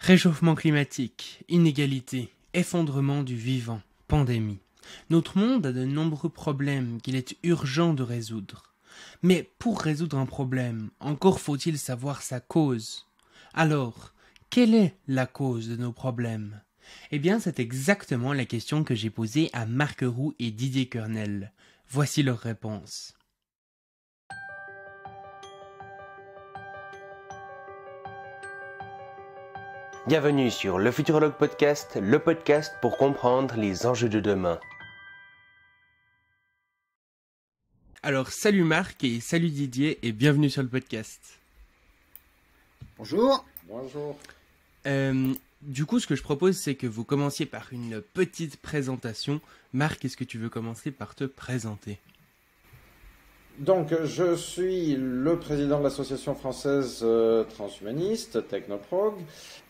Réchauffement climatique, inégalité, effondrement du vivant, pandémie. Notre monde a de nombreux problèmes qu'il est urgent de résoudre. Mais pour résoudre un problème, encore faut-il savoir sa cause. Alors, quelle est la cause de nos problèmes? Eh bien, c'est exactement la question que j'ai posée à Marc Roux et Didier Kernel. Voici leurs réponses. Bienvenue sur le Futurologue Podcast, le podcast pour comprendre les enjeux de demain. Alors, salut Marc et salut Didier et bienvenue sur le podcast. Bonjour. Bonjour. Du coup, ce que je propose, c'est que vous commenciez par une petite présentation. Marc, est-ce que tu veux commencer par te présenter? Donc, je suis le président de l'association française transhumaniste, Technoprog,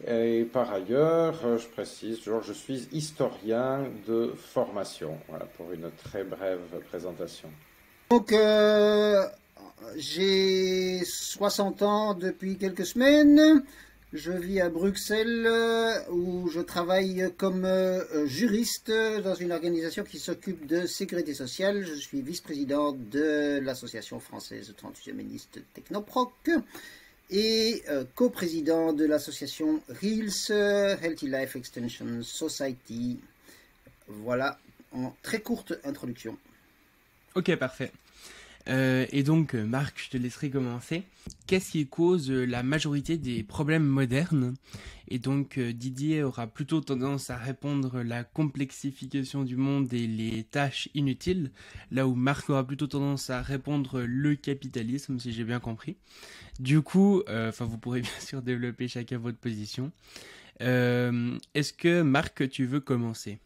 et par ailleurs, je précise, je suis historien de formation. Voilà, pour une très brève présentation. Donc, j'ai 60 ans depuis quelques semaines. Je vis à Bruxelles où je travaille comme juriste dans une organisation qui s'occupe de sécurité sociale. Je suis vice-président de l'association française transhumaniste Technoproc et coprésident de l'association Reels Healthy Life Extension Society. Voilà, en très courte introduction. Ok, parfait. Et donc, Marc, je te laisserai commencer. Qu'est-ce qui cause la majorité des problèmes modernes? Et donc, Didier aura plutôt tendance à répondre la complexification du monde et les tâches inutiles, là où Marc aura plutôt tendance à répondre le capitalisme, si j'ai bien compris. Du coup, vous pourrez bien sûr développer chacun votre position. Est-ce que, Marc, tu veux commencer?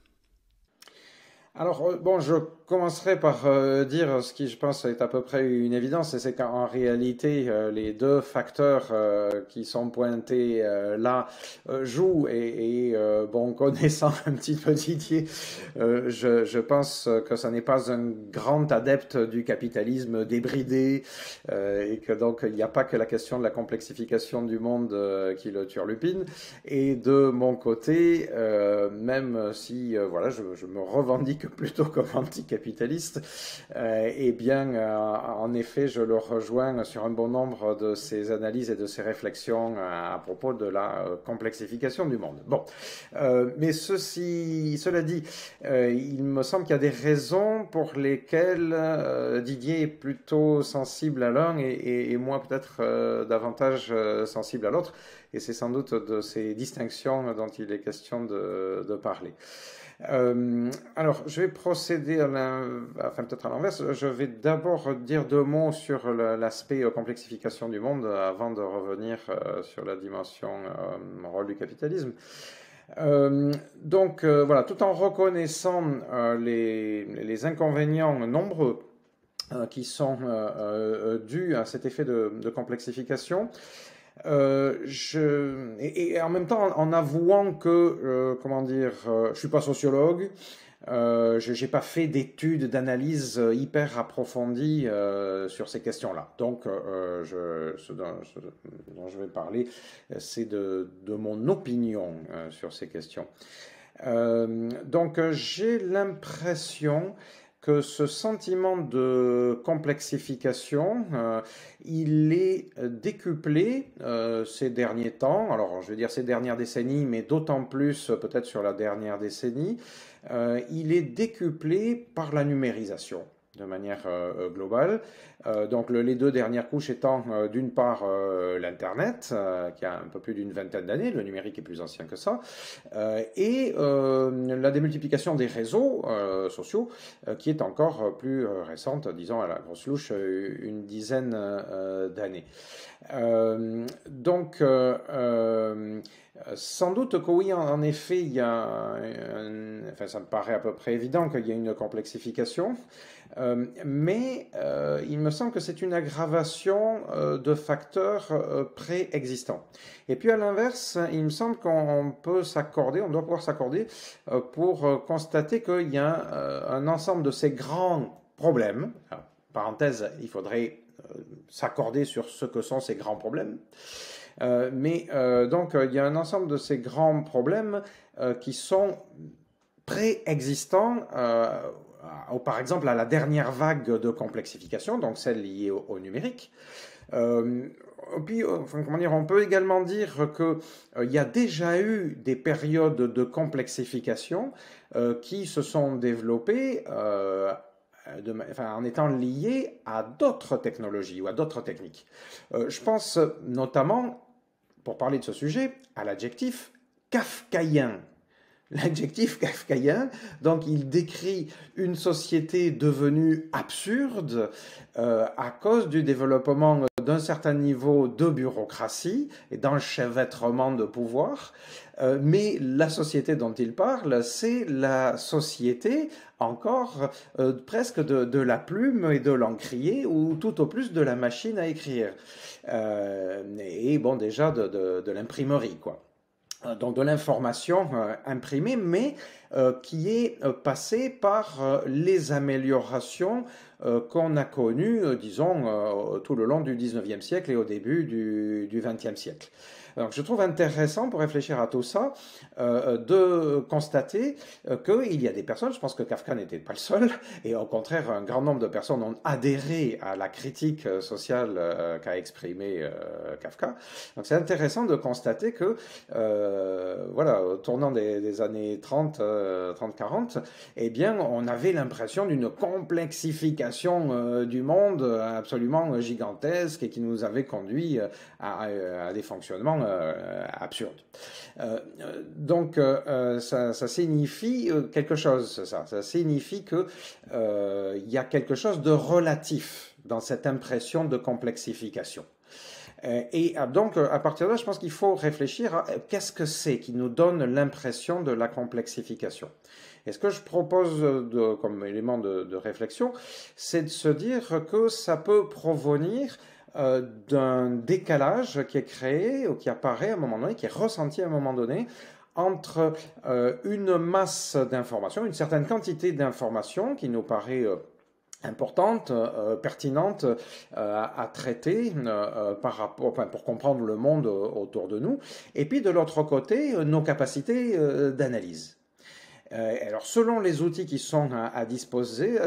Alors, bon, je commencerai par dire ce qui, je pense, est à peu près une évidence, et c'est qu'en réalité, les deux facteurs qui sont pointés là jouent, bon, connaissant un petit peu Didier, je pense que ce n'est pas un grand adepte du capitalisme débridé, et que donc il n'y a pas que la question de la complexification du monde qui le turlupine. Et de mon côté, même si voilà, je me revendique plutôt comme anticapitaliste, en effet, je le rejoins sur un bon nombre de ses analyses et de ses réflexions à propos de la complexification du monde. Bon, mais cela dit, il me semble qu'il y a des raisons pour lesquelles Didier est plutôt sensible à l'un et moi peut-être davantage sensible à l'autre, et c'est sans doute de ces distinctions dont il est question de parler. Alors, je vais procéder peut-être à l'inverse. Je vais d'abord dire deux mots sur l'aspect complexification du monde avant de revenir sur la dimension rôle du capitalisme. Voilà, tout en reconnaissant les inconvénients nombreux qui sont dus à cet effet de complexification, et en même temps en avouant que, je suis pas sociologue, j'ai pas fait d'études, d'analyse hyper approfondies sur ces questions-là. Donc, ce dont je vais parler, c'est de mon opinion sur ces questions. J'ai l'impression que ce sentiment de complexification, il est décuplé ces derniers temps. Alors, je veux dire ces dernières décennies, mais d'autant plus peut-être sur la dernière décennie. Il est décuplé par la numérisation de manière globale. Donc les deux dernières couches étant d'une part l'Internet, qui a un peu plus d'une vingtaine d'années, le numérique est plus ancien que ça, et la démultiplication des réseaux sociaux, qui est encore plus récente, disons à la grosse louche, une dizaine d'années. Sans doute que oui, en effet, il y a ça me paraît à peu près évident qu'il y a une complexification, mais il me semble que c'est une aggravation de facteurs préexistants. Et puis à l'inverse, il me semble qu'on peut s'accorder, on doit pouvoir s'accorder pour constater qu'il y a un ensemble de ces grands problèmes. Alors, parenthèse, il faudrait s'accorder sur ce que sont ces grands problèmes. Donc, il y a un ensemble de ces grands problèmes qui sont préexistants, par exemple, à la dernière vague de complexification, donc celle liée au numérique. Puis, comment dire, on peut également dire qu'il y a déjà eu des périodes de complexification qui se sont développées en étant liées à d'autres technologies ou à d'autres techniques. Je pense notamment, pour parler de ce sujet, à l'adjectif kafkaïen. L'adjectif kafkaïen, donc il décrit une société devenue absurde à cause du développement d'un certain niveau de bureaucratie et d'enchevêtrement de pouvoir. Mais la société dont il parle, c'est la société encore presque de la plume et de l'encrier, ou tout au plus de la machine à écrire. Et bon, déjà de l'imprimerie, quoi. Donc de l'information imprimée, mais qui est passée par les améliorations qu'on a connues, disons, tout le long du 19e siècle et au début du 20e siècle. Donc je trouve intéressant, pour réfléchir à tout ça, de constater qu'il y a des personnes, je pense que Kafka n'était pas le seul, et au contraire, un grand nombre de personnes ont adhéré à la critique sociale qu'a exprimée Kafka. Donc c'est intéressant de constater que, voilà, au tournant des années 30-40, eh bien, on avait l'impression d'une complexification du monde absolument gigantesque et qui nous avait conduit à des fonctionnements absurdes. Donc, ça signifie quelque chose, ça. Ça signifie que y a quelque chose de relatif dans cette impression de complexification. Et donc, à partir de là, je pense qu'il faut réfléchir à qu'est-ce que c'est qui nous donne l'impression de la complexification. Et ce que je propose comme élément de réflexion, c'est de se dire que ça peut provenir d'un décalage qui est créé ou qui apparaît à un moment donné, qui est ressenti à un moment donné, entre une masse d'informations, une certaine quantité d'informations qui nous paraît importante, pertinente à traiter par rapport, pour comprendre le monde autour de nous, et puis de l'autre côté, nos capacités d'analyse. Alors, selon les outils qui sont à disposition,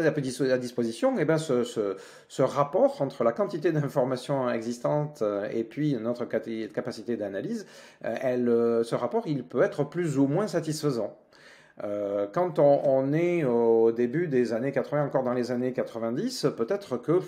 eh ben, ce rapport entre la quantité d'informations existantes et puis notre capacité d'analyse, ce rapport, il peut être plus ou moins satisfaisant. Quand on est au début des années 80, encore dans les années 90, peut-être que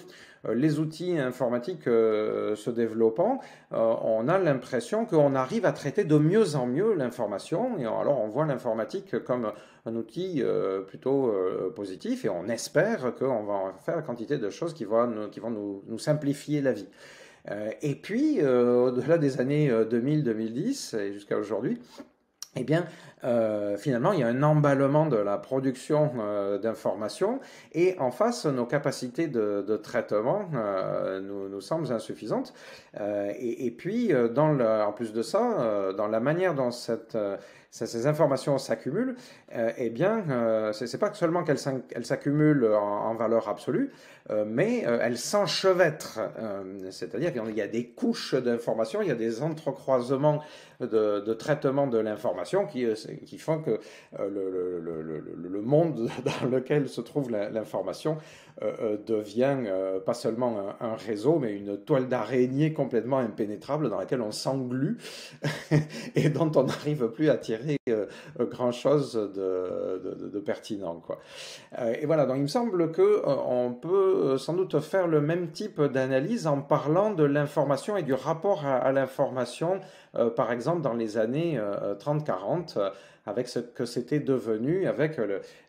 les outils informatiques se développant, on a l'impression qu'on arrive à traiter de mieux en mieux l'information, et alors on voit l'informatique comme un outil plutôt positif, et on espère qu'on va en faire la quantité de choses qui vont nous simplifier la vie. Et puis, au-delà des années 2000-2010 et jusqu'à aujourd'hui, eh bien, finalement, il y a un emballement de la production d'informations, et en face, nos capacités de traitement nous semblent insuffisantes. Et puis, en plus de ça, dans la manière dont ces informations s'accumulent, eh bien, c'est pas seulement qu'elles s'accumulent en valeur absolue, mais elles s'enchevêtrent. C'est-à-dire qu'il y a des couches d'informations, il y a des entrecroisements de traitement de l'information qui font que le monde dans lequel se trouve l'information devient pas seulement un réseau, mais une toile d'araignée complètement impénétrable dans laquelle on s'englue et dont on n'arrive plus à tirer grand-chose de pertinent, quoi. Et voilà, donc il me semble qu'on peut sans doute faire le même type d'analyse en parlant de l'information et du rapport à l'information, par exemple dans les années 30-40, avec ce que c'était devenu, avec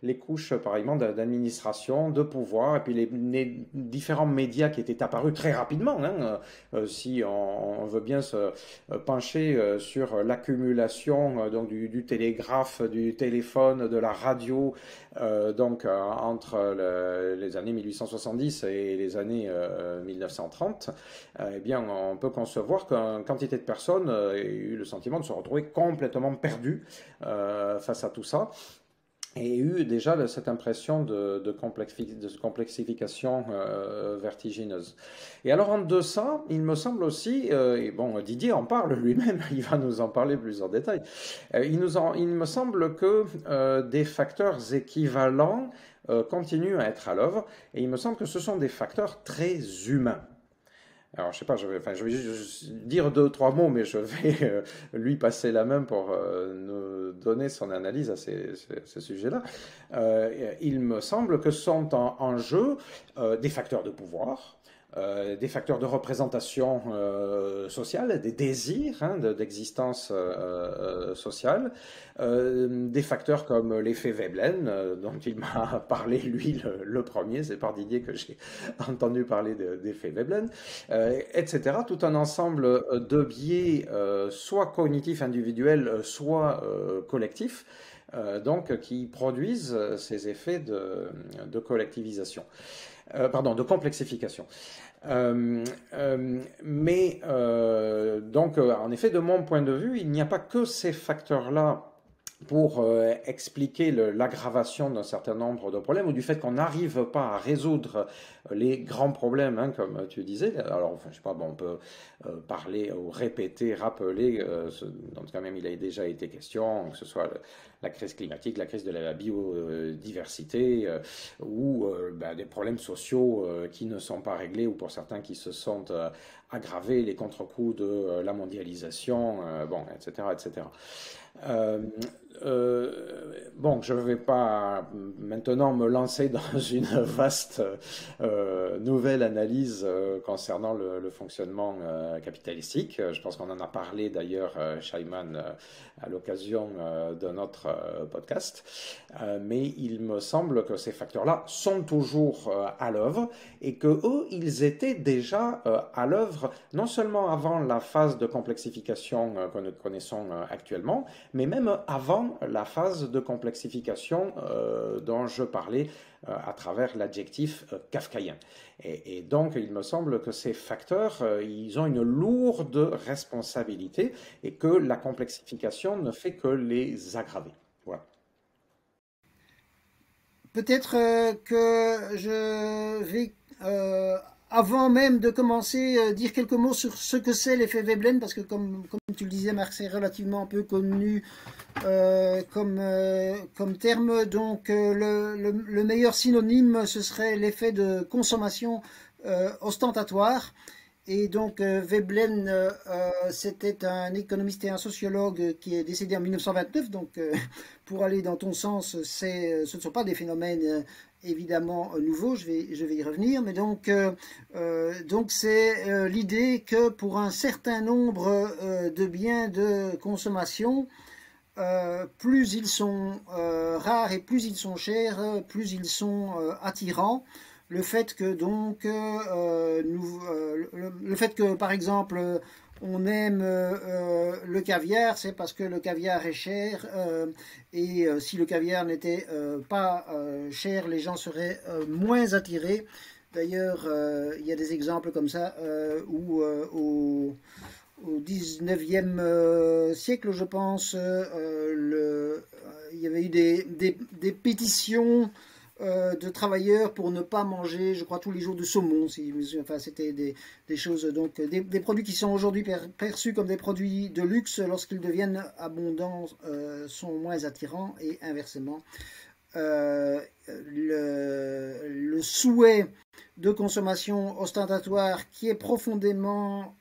les couches, par exemple, d'administration, de pouvoir, et puis les différents médias qui étaient apparus très rapidement. Si on veut bien se pencher sur l'accumulation donc du télégraphe, du téléphone, de la radio, entre les années 1870 et les années 1930, eh bien, on peut concevoir qu'une quantité de personnes ait eu le sentiment de se retrouver complètement perdues face à tout ça. et eu déjà cette impression de complexification vertigineuse. Et alors en deçà, il me semble aussi, et bon, Didier en parle lui-même, il va nous en parler plus en détail, il me semble que des facteurs équivalents continuent à être à l'œuvre, et il me semble que ce sont des facteurs très humains. Alors, je sais pas, je vais juste dire deux, trois mots, mais je vais lui passer la main pour nous donner son analyse à ces sujets-là. Il me semble que sont en jeu des facteurs de pouvoir, des facteurs de représentation sociale, des désirs d'existence sociale, des facteurs comme l'effet Veblen, dont il m'a parlé lui le premier, c'est par Didier que j'ai entendu parler d'effet Veblen, etc. Tout un ensemble de biais, soit cognitifs individuels, soit collectifs, donc qui produisent ces effets de collectivisation. Pardon, de complexification. Donc, en effet, de mon point de vue, il n'y a pas que ces facteurs-là pour expliquer l'aggravation d'un certain nombre de problèmes ou du fait qu'on n'arrive pas à résoudre les grands problèmes, comme tu disais. Alors, enfin, je sais pas, bon, on peut parler ou répéter, rappeler, dont quand même il a déjà été question, que ce soit la crise climatique, la crise de la biodiversité ou des problèmes sociaux qui ne sont pas réglés ou pour certains qui se sont aggravés, les contre-coups de la mondialisation, bon, etc., etc. Bon, je ne vais pas maintenant me lancer dans une vaste nouvelle analyse concernant le fonctionnement capitalistique. Je pense qu'on en a parlé d'ailleurs, Shaiman, à l'occasion de notre podcast. Mais il me semble que ces facteurs-là sont toujours à l'œuvre et que eux, ils étaient déjà à l'œuvre non seulement avant la phase de complexification que nous connaissons actuellement, mais même avant la phase de complexification dont je parlais à travers l'adjectif kafkaïen. Et donc, il me semble que ces facteurs, ils ont une lourde responsabilité et que la complexification ne fait que les aggraver. Voilà. Peut-être que je vais, avant même de commencer, dire quelques mots sur ce que c'est l'effet Veblen, parce que comme tu le disais, Marc, c'est relativement peu connu comme terme. Donc le meilleur synonyme, ce serait l'effet de consommation ostentatoire. Et donc Veblen, c'était un économiste et un sociologue qui est décédé en 1929. Donc pour aller dans ton sens, ce ne sont pas des phénomènes évidemment nouveaux, je vais y revenir. Mais donc c'est l'idée que pour un certain nombre de biens de consommation, plus ils sont rares et plus ils sont chers, plus ils sont attirants. Le fait que donc le fait que par exemple on aime le caviar, c'est parce que le caviar est cher et si le caviar n'était pas cher, les gens seraient moins attirés. D'ailleurs, il y a des exemples comme ça où au 19e siècle, je pense, il y avait eu des pétitions de travailleurs pour ne pas manger, je crois, tous les jours de saumon. Enfin, c'était des choses, donc des produits qui sont aujourd'hui perçus comme des produits de luxe, lorsqu'ils deviennent abondants, sont moins attirants, et inversement. Le souhait de consommation ostentatoire qui est profondément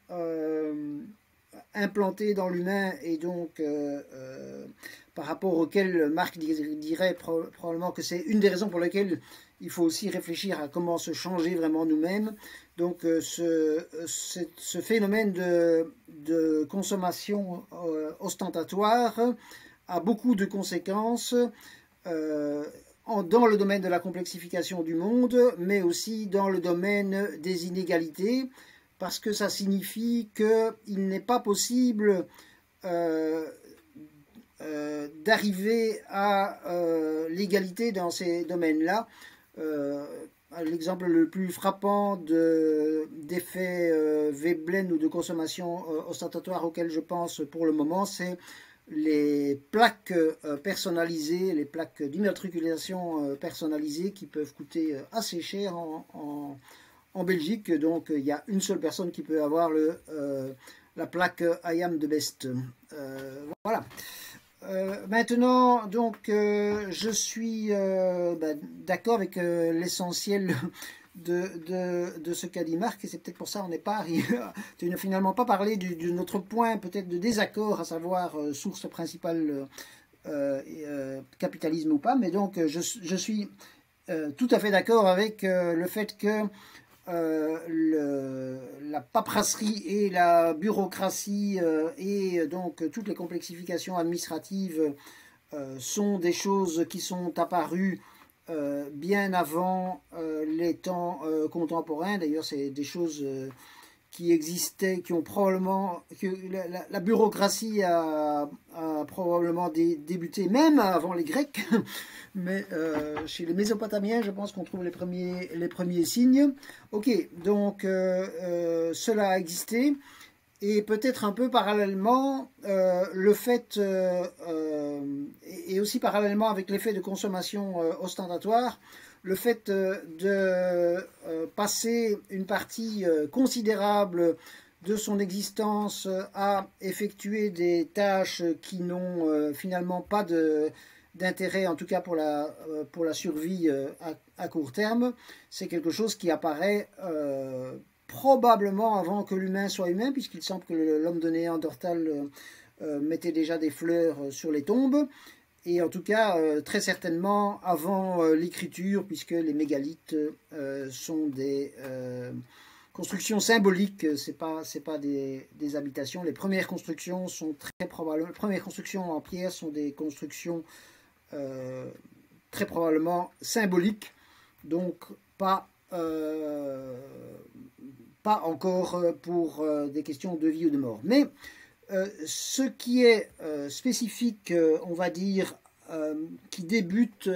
implanté dans l'humain et donc par rapport auquel Marc dirait probablement que c'est une des raisons pour lesquelles il faut aussi réfléchir à comment se changer vraiment nous-mêmes. Donc ce phénomène de consommation ostentatoire a beaucoup de conséquences dans le domaine de la complexification du monde, mais aussi dans le domaine des inégalités, parce que ça signifie qu'il n'est pas possible d'arriver à l'égalité dans ces domaines-là. L'exemple le plus frappant d'effet Veblen ou de consommation ostentatoire auquel je pense pour le moment, c'est les plaques personnalisées, les plaques d'immatriculation personnalisées qui peuvent coûter assez cher en Belgique. Donc il y a une seule personne qui peut avoir la plaque I am the best. Voilà. Maintenant, donc, je suis d'accord avec l'essentiel de ce qu'a dit Marc, et c'est peut-être pour ça qu'on n'est pas arrivé. Tu n'as finalement pas parlé de notre point peut-être de désaccord, à savoir source principale capitalisme ou pas, mais donc je suis tout à fait d'accord avec le fait que la paperasserie et la bureaucratie et donc toutes les complexifications administratives sont des choses qui sont apparues bien avant les temps contemporains. D'ailleurs, c'est des choses qui existaient, qui ont probablement... la bureaucratie a probablement débuté même avant les Grecs, mais chez les Mésopotamiens, je pense qu'on trouve les premiers signes. Ok, donc cela a existé. Et peut-être un peu parallèlement, le fait, et aussi parallèlement avec l'effet de consommation ostentatoire, le fait de passer une partie considérable de son existence à effectuer des tâches qui n'ont finalement pas d'intérêt, en tout cas pour la survie à court terme, c'est quelque chose qui apparaît probablement avant que l'humain soit humain, puisqu'il semble que l'homme de Néandertal mettait déjà des fleurs sur les tombes, et en tout cas très certainement avant l'écriture, puisque les mégalithes sont des constructions symboliques, c'est pas des habitations. Les premières constructions sont très probablement, les premières constructions en pierre sont des constructions très probablement symboliques, donc pas encore pour des questions de vie ou de mort. Mais ce qui est spécifique, on va dire, qui débute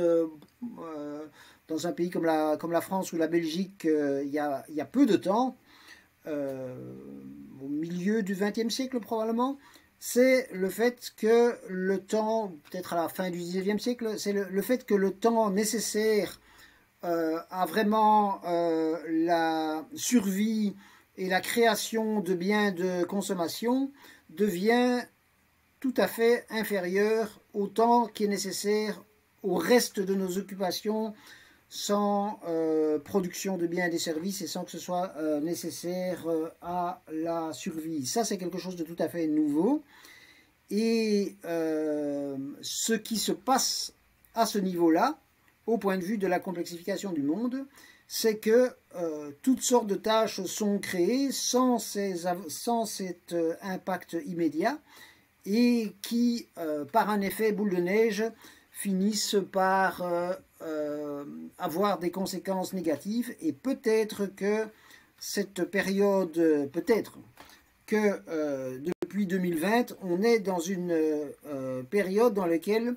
dans un pays comme la France ou la Belgique il y a peu de temps, au milieu du XXe siècle probablement, c'est le fait que le temps, peut-être à la fin du XIXe siècle, c'est le fait que le temps nécessaire à vraiment la survie et la création de biens de consommation devient tout à fait inférieur au temps qui est nécessaire au reste de nos occupations sans production de biens et des services et sans que ce soit nécessaire à la survie. Ça, c'est quelque chose de tout à fait nouveau. Et ce qui se passe à ce niveau-là, au point de vue de la complexification du monde, c'est que toutes sortes de tâches sont créées sans cet impact immédiat et qui, par un effet boule de neige, finissent par avoir des conséquences négatives. Et peut-être que cette période, peut-être que depuis 2020, on est dans une période dans laquelle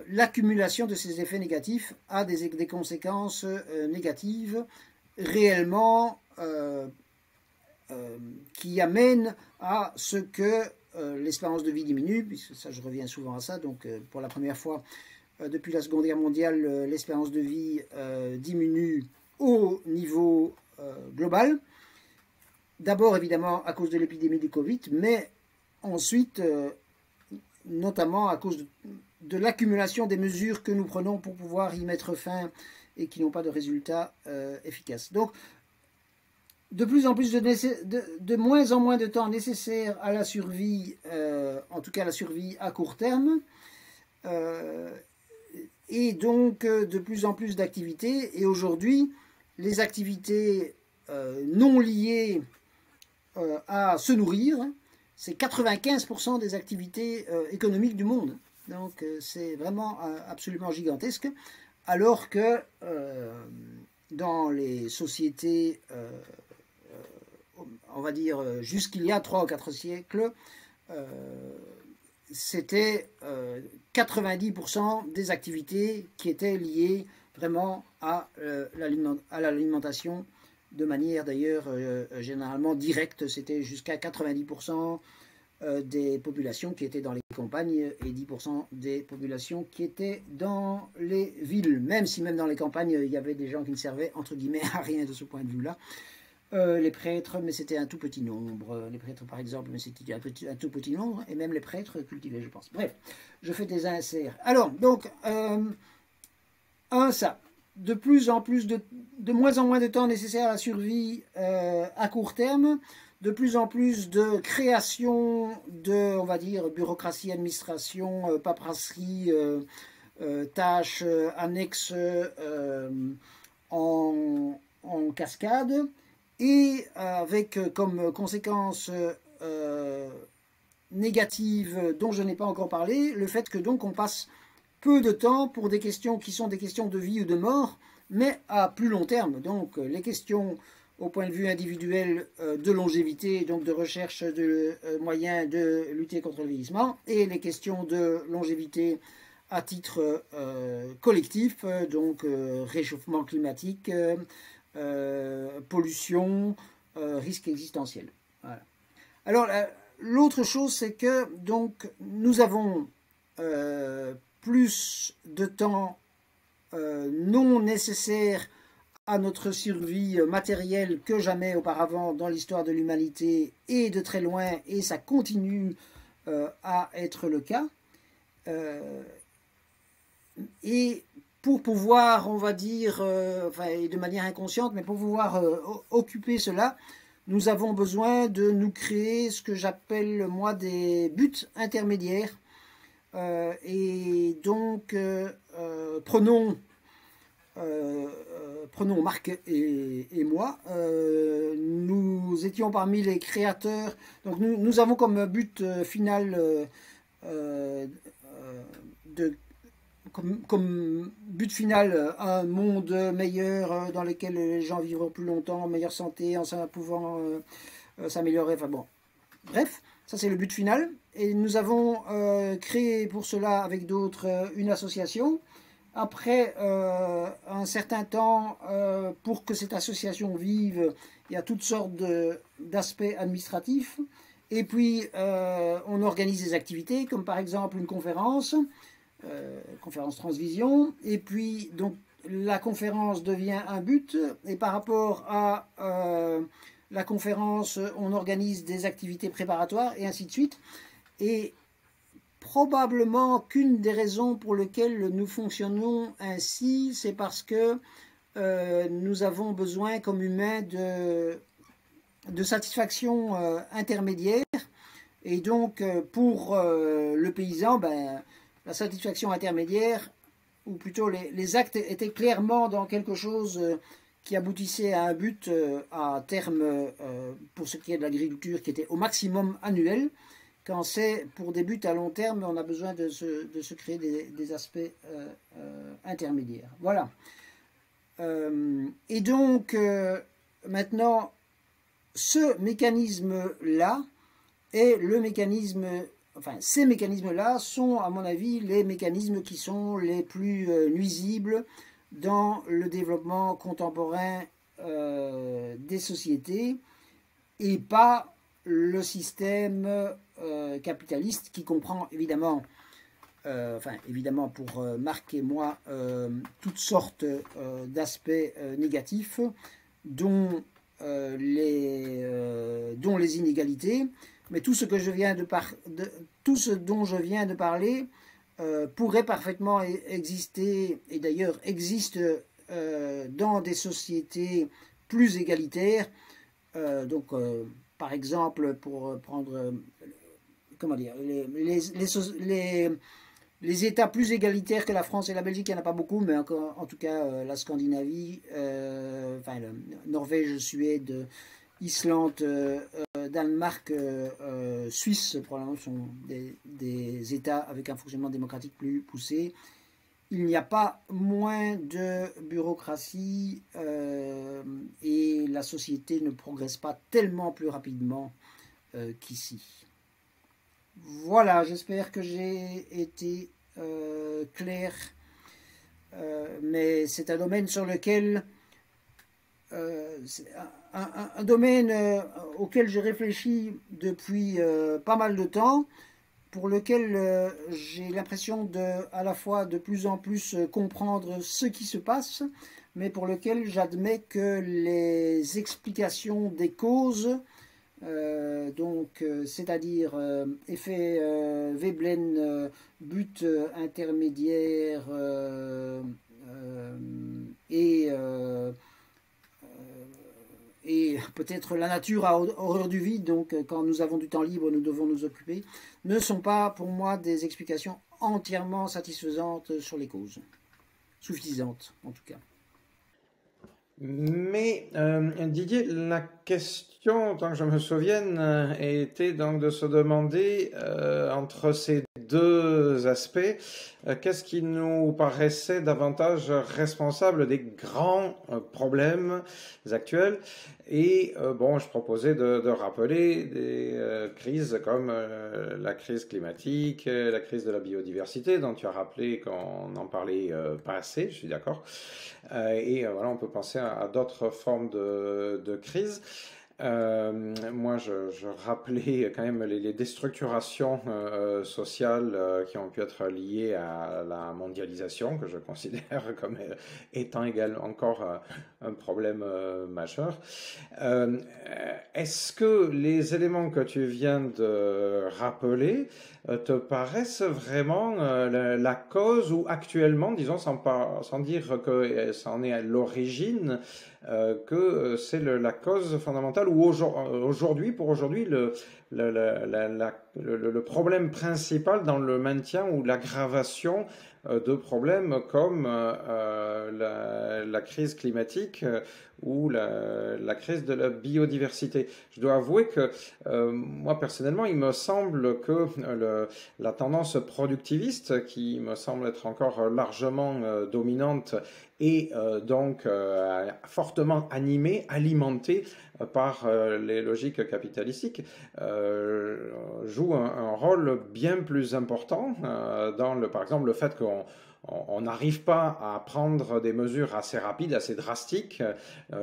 l'accumulation de ces effets négatifs a des conséquences négatives réellement qui amènent à ce que l'espérance de vie diminue, puisque ça je reviens souvent à ça, donc pour la première fois depuis la Seconde Guerre mondiale, l'espérance de vie diminue au niveau global. D'abord évidemment à cause de l'épidémie du Covid, mais ensuite notamment à cause de l'accumulation des mesures que nous prenons pour pouvoir y mettre fin et qui n'ont pas de résultats efficaces. Donc, de plus en plus, de moins en moins de temps nécessaire à la survie, en tout cas la survie à court terme, et donc de plus en plus d'activités. Et aujourd'hui, les activités non liées à se nourrir, c'est 95% des activités économiques du monde. Donc c'est vraiment absolument gigantesque, alors que dans les sociétés, on va dire jusqu'il y a 3 ou 4 siècles, c'était 90% des activités qui étaient liées vraiment à l'alimentation, de manière d'ailleurs généralement directe, c'était jusqu'à 90%. des populations qui étaient dans les campagnes et 10% des populations qui étaient dans les villes, même si même dans les campagnes, il y avait des gens qui ne servaient, entre guillemets, à rien de ce point de vue-là. Les prêtres, mais c'était un tout petit nombre. Les prêtres, par exemple, mais c'était un tout petit nombre, et même les prêtres cultivaient, je pense. Bref, je fais des inserts. Alors, donc, ça. De plus en plus, de moins en moins de temps nécessaire à la survie à court terme, de plus en plus de création de, on va dire, bureaucratie, administration, paperasserie, tâches annexes en cascade, et avec comme conséquence négative dont je n'ai pas encore parlé, le fait que donc on passe peu de temps pour des questions qui sont des questions de vie ou de mort, mais à plus long terme. Donc les questions au point de vue individuel de longévité, donc de recherche de moyens de lutter contre le vieillissement, et les questions de longévité à titre collectif, donc réchauffement climatique, pollution, risque existentiel. Voilà. Alors l'autre chose, c'est que donc nous avons plus de temps non nécessaire à notre survie matérielle que jamais auparavant dans l'histoire de l'humanité, et de très loin, et ça continue à être le cas. Et pour pouvoir, on va dire, et de manière inconsciente, mais pour pouvoir occuper cela, nous avons besoin de nous créer ce que j'appelle, moi, des buts intermédiaires. Et donc, prenons Marc et moi, nous étions parmi les créateurs. Donc nous avons comme but final comme but final un monde meilleur dans lequel les gens vivront plus longtemps, en meilleure santé, en pouvant s'améliorer. Enfin bon, bref, ça c'est le but final. Et nous avons créé pour cela avec d'autres une association. Après un certain temps, pour que cette association vive, il y a toutes sortes d'aspects administratifs. Et puis, on organise des activités, comme par exemple une conférence Transvision. Et puis, donc, la conférence devient un but. Et par rapport à la conférence, on organise des activités préparatoires, et ainsi de suite. Et probablement qu'une des raisons pour lesquelles nous fonctionnons ainsi, c'est parce que nous avons besoin comme humains de satisfaction intermédiaire. Et donc pour le paysan, la satisfaction intermédiaire, ou plutôt les actes étaient clairement dans quelque chose qui aboutissait à un but à terme, pour ce qui est de l'agriculture, qui était au maximum annuel. Quand c'est pour des buts à long terme, on a besoin de se créer des aspects intermédiaires. Voilà. Et donc, maintenant, ce mécanisme-là est le mécanisme, enfin, ces mécanismes-là sont, à mon avis, les mécanismes qui sont les plus nuisibles dans le développement contemporain des sociétés, et pas le système capitaliste, qui comprend évidemment, évidemment pour Marc et moi, toutes sortes d'aspects négatifs, dont les inégalités, mais tout ce dont je viens de parler pourrait parfaitement exister, et d'ailleurs existe dans des sociétés plus égalitaires. Par exemple, pour prendre, comment dire, les États plus égalitaires que la France et la Belgique, il n'y en a pas beaucoup, mais en tout cas la Scandinavie, Norvège, Suède, Islande, Danemark, Suisse, probablement sont des États avec un fonctionnement démocratique plus poussé. Il n'y a pas moins de bureaucratie et la société ne progresse pas tellement plus rapidement qu'ici. Voilà, j'espère que j'ai été clair, mais c'est un domaine sur lequel c'est un domaine auquel je réfléchis depuis pas mal de temps, pour lequel j'ai l'impression à la fois de plus en plus comprendre ce qui se passe, mais pour lequel j'admets que les explications des causes, c'est-à-dire effet Veblen, but intermédiaire et peut-être la nature a horreur du vide, donc quand nous avons du temps libre, nous devons nous occuper, ne sont pas pour moi des explications entièrement satisfaisantes sur les causes, suffisantes en tout cas. Mais Didier, la question, tant que je me souvienne, était donc de se demander entre ces deux aspects, qu'est-ce qui nous paraissait davantage responsable des grands problèmes actuels. Et bon, je proposais de rappeler des crises comme la crise climatique, la crise de la biodiversité, dont tu as rappelé qu'on n'en parlait pas assez, je suis d'accord. Et voilà, on peut penser à d'autres formes de crise. Moi, je rappelais quand même les déstructurations sociales qui ont pu être liées à la mondialisation, que je considère comme étant également encore un problème majeur. Est-ce que les éléments que tu viens de rappeler te paraissent vraiment la cause, ou actuellement, disons sans dire que ça en est à l'origine, que c'est la cause fondamentale, ou aujourd'hui, pour aujourd'hui, le problème principal dans le maintien ou l'aggravation de problèmes comme la crise climatique ou la crise de la biodiversité. Je dois avouer que moi personnellement, il me semble que la tendance productiviste, qui me semble être encore largement dominante et donc fortement animée, alimentée par les logiques capitalistiques, joue un rôle bien plus important dans par exemple le fait qu'on n'arrive pas à prendre des mesures assez rapides, assez drastiques,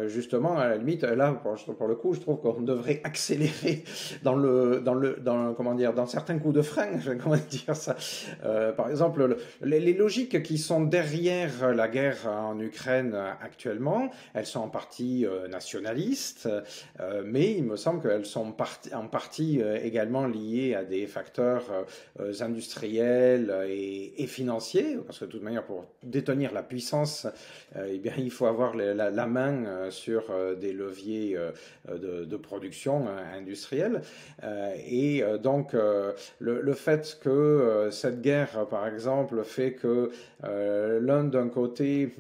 justement, à la limite, là, pour le coup, je trouve qu'on devrait accélérer comment dire, dans certains coups de frein, comment dire ça. Par exemple, les logiques qui sont derrière la guerre en Ukraine actuellement, elles sont en partie nationalistes, mais il me semble qu'elles sont en partie également liées à des facteurs industriels et financiers, parce que de toute manière, pour détenir la puissance, eh bien, il faut avoir la main sur des leviers de production industrielle. Et donc, le fait que cette guerre, par exemple, fait que l'un d'un côté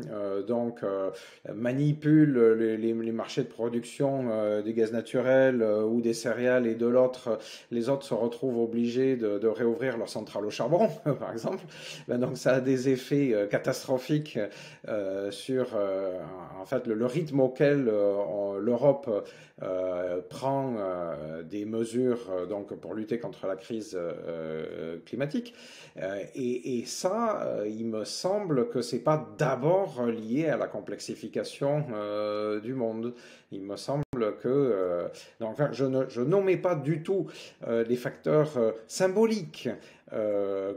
manipule les marchés de production des gaz naturels ou des céréales, et de l'autre, les autres se retrouvent obligés de réouvrir leurs centrales au charbon, par exemple. Donc ça a des effets catastrophiques sur en fait le rythme auquel l'Europe prend des mesures donc pour lutter contre la crise climatique. Et ça, il me semble que c'est pas d'abord lié à la complexification du monde. Il me semble que donc, je nommais pas du tout les facteurs symboliques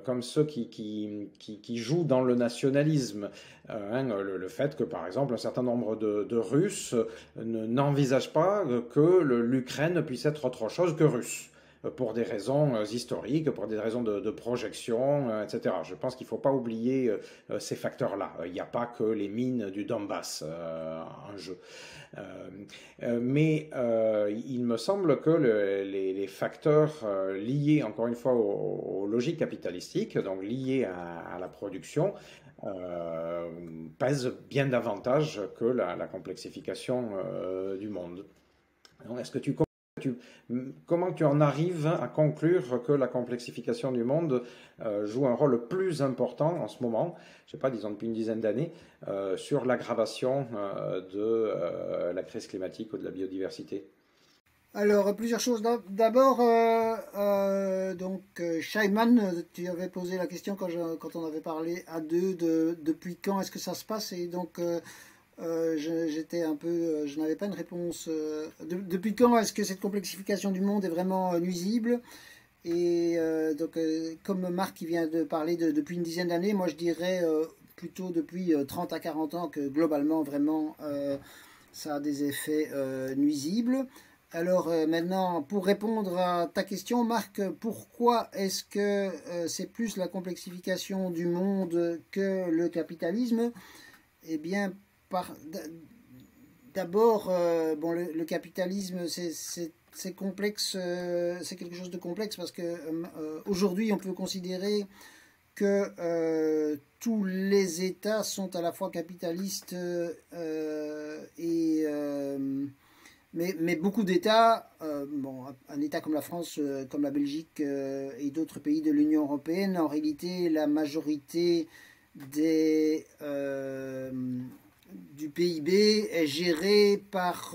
comme ceux qui jouent dans le nationalisme. Le fait que, par exemple, un certain nombre de Russes n'envisagent pas que l'Ukraine puisse être autre chose que russe, pour des raisons historiques, pour des raisons de projection, etc. Je pense qu'il ne faut pas oublier ces facteurs-là. Il n'y a pas que les mines du Donbass en jeu. Mais il me semble que les facteurs liés, encore une fois, aux logiques capitalistiques, donc liés à la production, pèsent bien davantage que la complexification du monde. Donc, est-ce que comment tu en arrives à conclure que la complexification du monde joue un rôle plus important en ce moment, je ne sais pas, disons depuis une dizaine d'années, sur l'aggravation de la crise climatique ou de la biodiversité? Alors, plusieurs choses. D'abord, Scheiman, tu avais posé la question quand on avait parlé à deux depuis quand est-ce que ça se passe, et donc j'étais un peu, je n'avais pas une réponse. Depuis quand est-ce que cette complexification du monde est vraiment nuisible? Et donc, comme Marc qui vient de parler depuis une dizaine d'années, moi je dirais plutôt depuis 30 à 40 ans que globalement, vraiment, ça a des effets nuisibles. Alors maintenant, pour répondre à ta question, Marc, pourquoi est-ce que c'est plus la complexification du monde que le capitalisme? Eh bien, d'abord, bon, le capitalisme, c'est complexe, c'est quelque chose de complexe parce que aujourd'hui, on peut considérer que tous les États sont à la fois capitalistes mais beaucoup d'États, bon, un État comme la France, comme la Belgique et d'autres pays de l'Union européenne, en réalité, la majorité du PIB est gérée par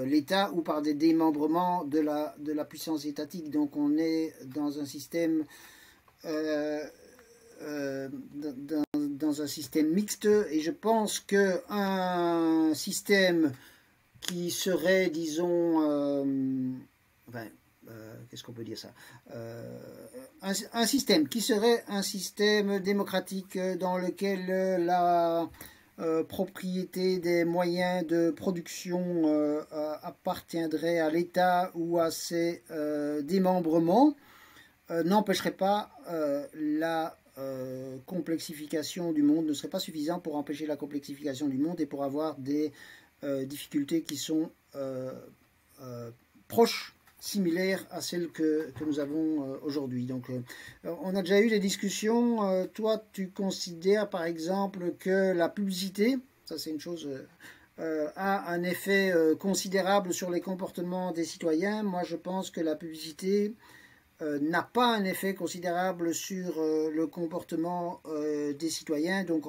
l'État ou par des démembrements de la puissance étatique. Donc on est dans un système dans un système mixte, et je pense qu'un système qui serait, disons, qu'est-ce qu'on peut dire ça, un système qui serait un système démocratique dans lequel la propriété des moyens de production appartiendrait à l'État ou à ses démembrements, n'empêcherait pas la complexification du monde, ne serait pas suffisant pour empêcher la complexification du monde et pour avoir des difficultés qui sont proches, similaires à celles que nous avons aujourd'hui. Donc on a déjà eu des discussions. Toi, tu considères par exemple que la publicité, ça c'est une chose, a un effet considérable sur les comportements des citoyens. Moi je pense que la publicité n'a pas un effet considérable sur le comportement des citoyens. Donc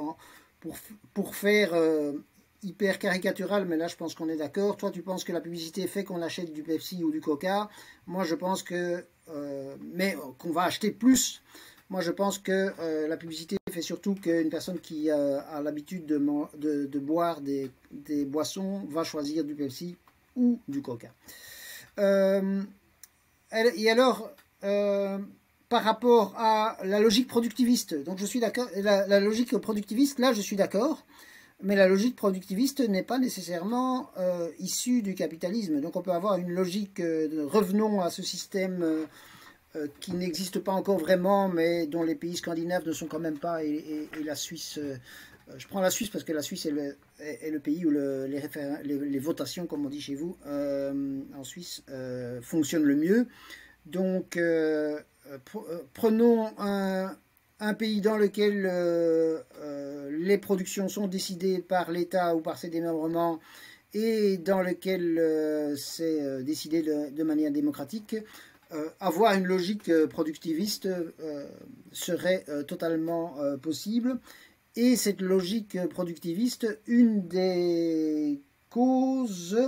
pour faire hyper caricatural, mais là je pense qu'on est d'accord, toi tu penses que la publicité fait qu'on achète du Pepsi ou du Coca, moi je pense que mais qu'on va acheter plus. Moi je pense que la publicité fait surtout qu'une personne qui a l'habitude de boire des boissons va choisir du Pepsi ou du Coca. Et alors par rapport à la logique productiviste, donc je suis d'accord, la logique productiviste, là je suis d'accord, mais la logique productiviste n'est pas nécessairement issue du capitalisme. Donc on peut avoir une logique revenons à ce système qui n'existe pas encore vraiment, mais dont les pays scandinaves ne sont quand même pas, et la Suisse, je prends la Suisse parce que la Suisse est le pays où les votations, comme on dit chez vous, en Suisse, fonctionnent le mieux. Donc prenons un pays dans lequel les productions sont décidées par l'État ou par ses démembrements et dans lequel c'est décidé de manière démocratique. Avoir une logique productiviste serait totalement possible. Et cette logique productiviste, une des causes,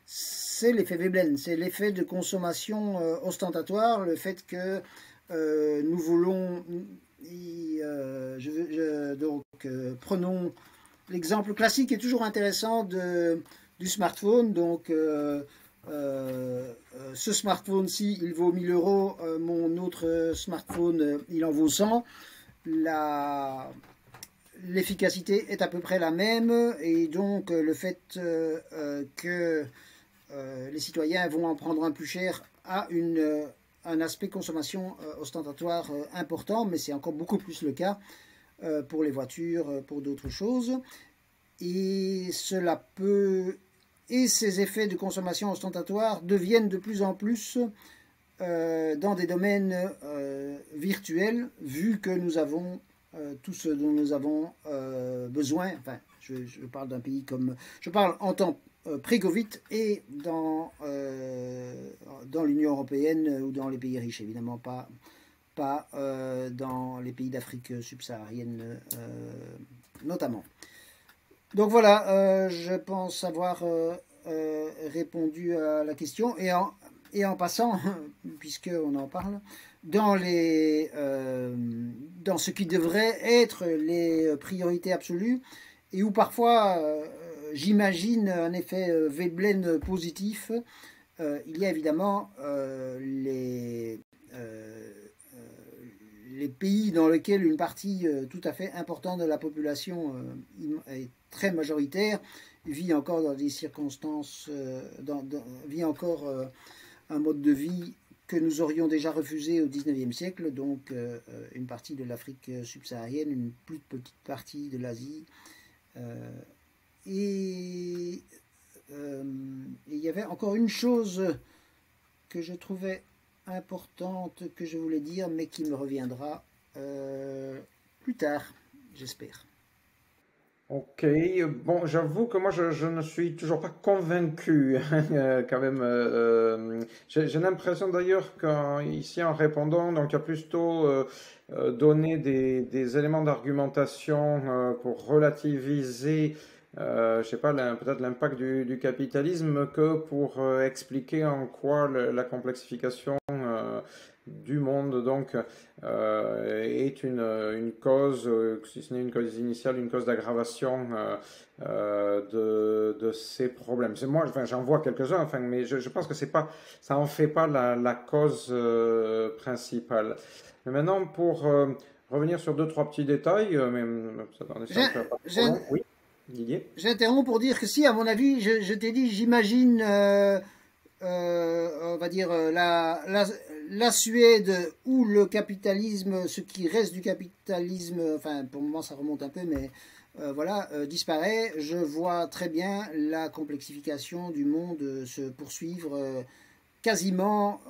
c'est l'effet Veblen, c'est l'effet de consommation ostentatoire, le fait que nous voulons... donc, prenons l'exemple classique qui est toujours intéressant du smartphone. Donc, ce smartphone-ci, il vaut 1000 euros. Mon autre smartphone, il en vaut 100. L'efficacité est à peu près la même. Et donc, le fait que les citoyens vont en prendre un plus cher a un aspect consommation ostentatoire important, mais c'est encore beaucoup plus le cas pour les voitures, pour d'autres choses. Et ces effets de consommation ostentatoire deviennent de plus en plus dans des domaines virtuels, vu que nous avons tout ce dont nous avons besoin. Enfin, je parle d'un pays comme... Je parle en temps pré-Covid et dans l'Union européenne ou dans les pays riches, évidemment pas dans les pays d'Afrique subsaharienne notamment. Donc voilà, je pense avoir répondu à la question. Et et en passant, puisqu'on en parle, dans ce qui devrait être les priorités absolues, et où parfois j'imagine un effet Veblen positif. Il y a évidemment les pays dans lesquels une partie tout à fait importante de la population est très majoritaire, vit encore dans des circonstances, vit encore un mode de vie que nous aurions déjà refusé au XIXe siècle, donc une partie de l'Afrique subsaharienne, une plus petite partie de l'Asie. Et il y avait encore une chose que je trouvais importante, que je voulais dire, mais qui me reviendra plus tard, j'espère. Ok, bon, j'avoue que moi je ne suis toujours pas convaincu quand même. J'ai l'impression d'ailleurs qu'ici en répondant, donc il y a plutôt donné des éléments d'argumentation pour relativiser, je sais pas, peut-être l'impact du capitalisme que pour expliquer en quoi la complexification du monde donc est une cause, si ce n'est une cause initiale, une cause d'aggravation de ces problèmes. C'est moi, enfin, j'en vois quelques-uns, enfin, mais je pense que c'est pas, ça en fait pas la cause principale. Mais maintenant, pour revenir sur deux, trois petits détails, mais ça en est pas trop long. Oui, Didier. J'interromps pour dire que si, à mon avis, je t'ai dit, j'imagine, on va dire, la Suède où le capitalisme, ce qui reste du capitalisme, enfin pour le moment ça remonte un peu, mais voilà, disparaît. Je vois très bien la complexification du monde se poursuivre quasiment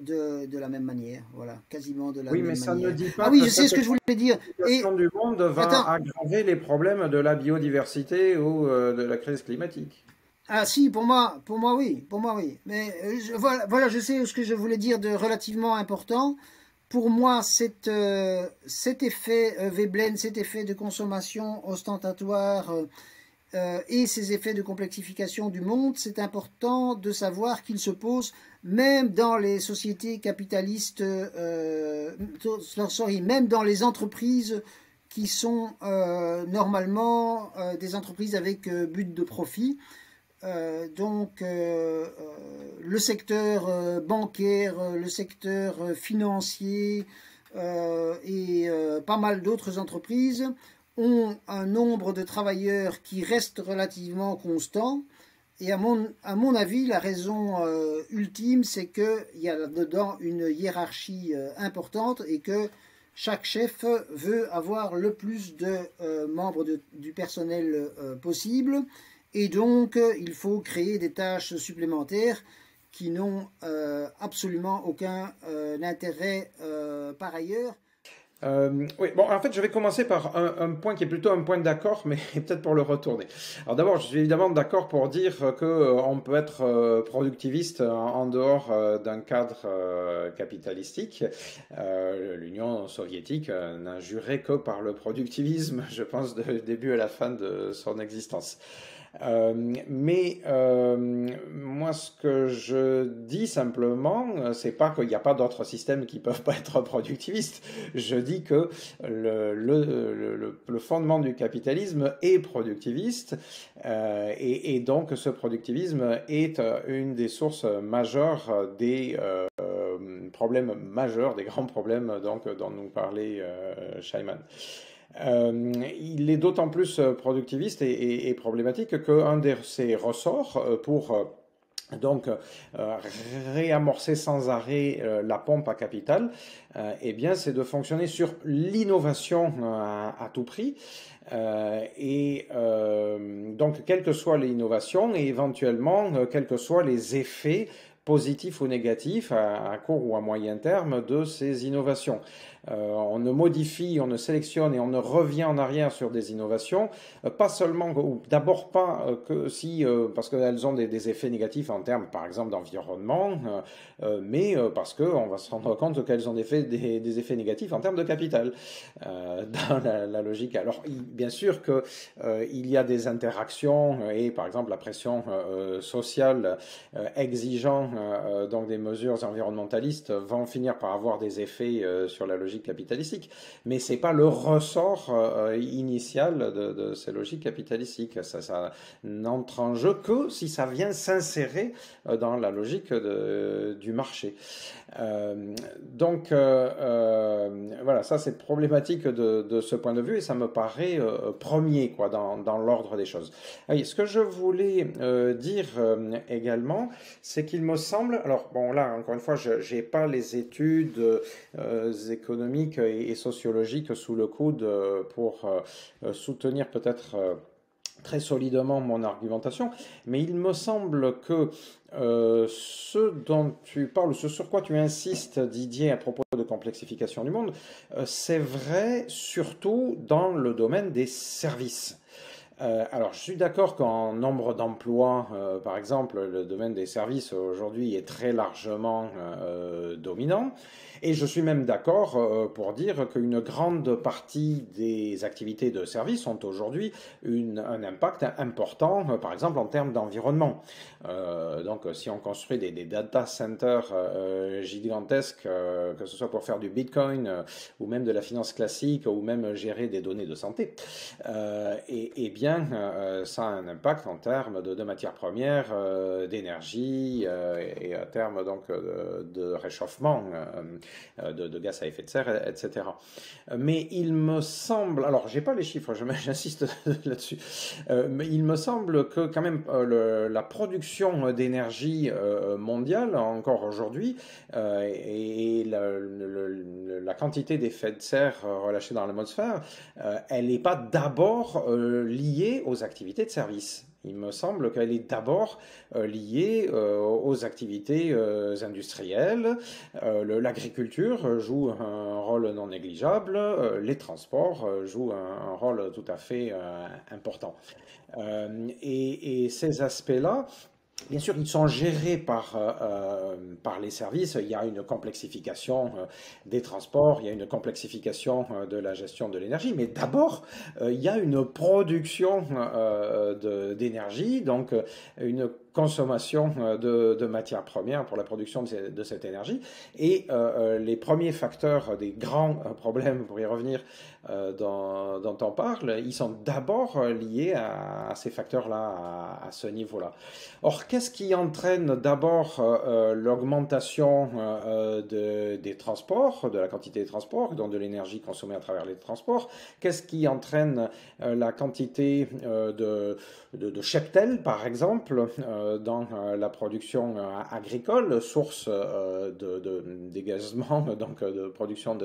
de la même manière. Voilà, quasiment de la même manière. Oui, mais ça ne dit pas ah oui, que je sais ce que je voulais dire. la situation du monde va aggraver les problèmes de la biodiversité ou de la crise climatique. Ah si, pour moi oui. Mais voilà, je sais ce que je voulais dire de relativement important. Pour moi, cet effet Veblen, cet effet de consommation ostentatoire et ces effets de complexification du monde, c'est important de savoir qu'ils se posent même dans les sociétés capitalistes, même dans les entreprises qui sont normalement des entreprises avec but de profit. Donc le secteur bancaire, le secteur financier et pas mal d'autres entreprises ont un nombre de travailleurs qui reste relativement constant. Et à mon avis, la raison ultime, c'est qu'il y a là-dedans une hiérarchie importante et que chaque chef veut avoir le plus de membres du personnel possible. Et donc, il faut créer des tâches supplémentaires qui n'ont absolument aucun intérêt par ailleurs. Oui, bon, en fait, je vais commencer par un point qui est plutôt un point d'accord, mais peut-être pour le retourner. Alors d'abord, je suis évidemment d'accord pour dire que on peut être productiviste en dehors d'un cadre capitalistique. L'Union soviétique n'a juré que par le productivisme, je pense, du début à la fin de son existence. Mais moi, ce que je dis simplement, c'est pas qu'il n'y a pas d'autres systèmes qui peuvent pas être productivistes. Je dis que le fondement du capitalisme est productiviste, et donc ce productivisme est une des sources majeures des problèmes majeurs, des grands problèmes donc dont nous parlait Scheinman. Il est d'autant plus productiviste et problématique qu'un de ses ressorts pour donc réamorcer sans arrêt la pompe à capital, eh bien c'est de fonctionner sur l'innovation à tout prix. Donc quelle que soit l'innovation et éventuellement quels que soient les effets positifs ou négatifs à court ou à moyen terme de ces innovations. On ne modifie, on ne sélectionne et on ne revient en arrière sur des innovations, pas seulement, ou d'abord pas que si, parce qu'elles ont des effets négatifs en termes, par exemple, d'environnement, mais parce qu'on va se rendre compte qu'elles ont des effets négatifs en termes de capital, dans la logique. Alors, bien sûr que il y a des interactions et, par exemple, la pression sociale exigeant donc des mesures environnementalistes vont finir par avoir des effets sur la logique capitalistique, mais c'est pas le ressort initial de ces logiques capitalistiques. Ça n'entre en jeu que si ça vient s'insérer dans la logique du marché. Donc voilà, ça c'est problématique de ce point de vue et ça me paraît premier quoi, dans l'ordre des choses. Oui, ce que je voulais dire également, c'est qu'il me semble, alors bon là encore une fois, je n'ai pas les études économiques et sociologiques sous le coude pour soutenir peut-être très solidement mon argumentation, mais il me semble que ce dont tu parles, ce sur quoi tu insistes, Didier, à propos de complexification du monde, c'est vrai surtout dans le domaine des services. Alors, je suis d'accord qu'en nombre d'emplois, par exemple, le domaine des services aujourd'hui est très largement dominant. Et je suis même d'accord pour dire qu'une grande partie des activités de service ont aujourd'hui un impact important, par exemple en termes d'environnement. Donc, si on construit des data centers gigantesques, que ce soit pour faire du Bitcoin ou même de la finance classique ou même gérer des données de santé, et bien, ça a un impact en termes de matières premières, d'énergie et en termes donc de réchauffement, de gaz à effet de serre, etc. Mais il me semble, alors j'ai pas les chiffres, j'insiste là-dessus, mais il me semble que quand même la production d'énergie mondiale encore aujourd'hui et la quantité d'effets de serre relâchés dans l'atmosphère, elle n'est pas d'abord liée aux activités de service. Il me semble qu'elle est d'abord liée aux activités industrielles. L'agriculture joue un rôle non négligeable. Les transports jouent un rôle tout à fait important. Et ces aspects-là, bien sûr, ils sont gérés par les services. Il y a une complexification des transports, il y a une complexification de la gestion de l'énergie, mais d'abord, il y a une production d'énergie, donc une consommation de matières premières pour la production de cette énergie. Et les premiers facteurs des grands problèmes, pour y revenir, dont on parle, ils sont d'abord liés à ces facteurs-là, à ce niveau-là. Or, qu'est-ce qui entraîne d'abord l'augmentation des transports, de la quantité des transports, donc de l'énergie consommée à travers les transports? Qu'est-ce qui entraîne la quantité de cheptel, par exemple, dans la production agricole, source de dégazement, donc de production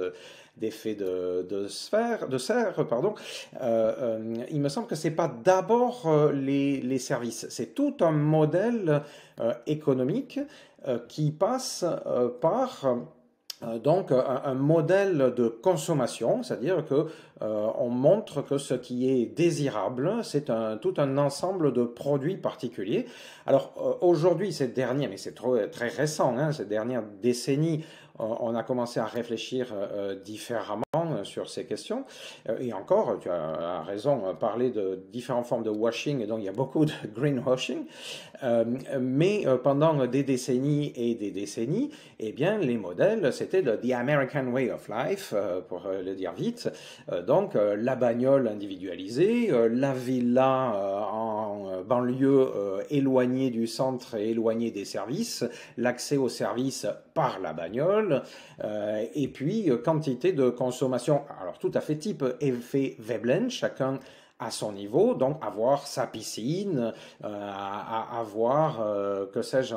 d'effets de serre, pardon. Il me semble que c'est pas d'abord les services, c'est tout un modèle économique qui passe par donc un modèle de consommation, c'est-à-dire que on montre que ce qui est désirable, c'est tout un ensemble de produits particuliers. Alors aujourd'hui, mais c'est très récent, hein, ces dernières décennies, on a commencé à réfléchir différemment sur ces questions. Et encore, tu as raison, parler de différentes formes de washing, et donc il y a beaucoup de greenwashing. Mais pendant des décennies et des décennies, eh bien, les modèles, c'était the American way of life, pour le dire vite. Donc, la bagnole individualisée, la villa en banlieue éloignée du centre et éloignée des services, l'accès aux services par la bagnole, et puis quantité de consommation, alors tout à fait type effet Veblen, chacun à son niveau, donc avoir sa piscine, avoir, que sais-je,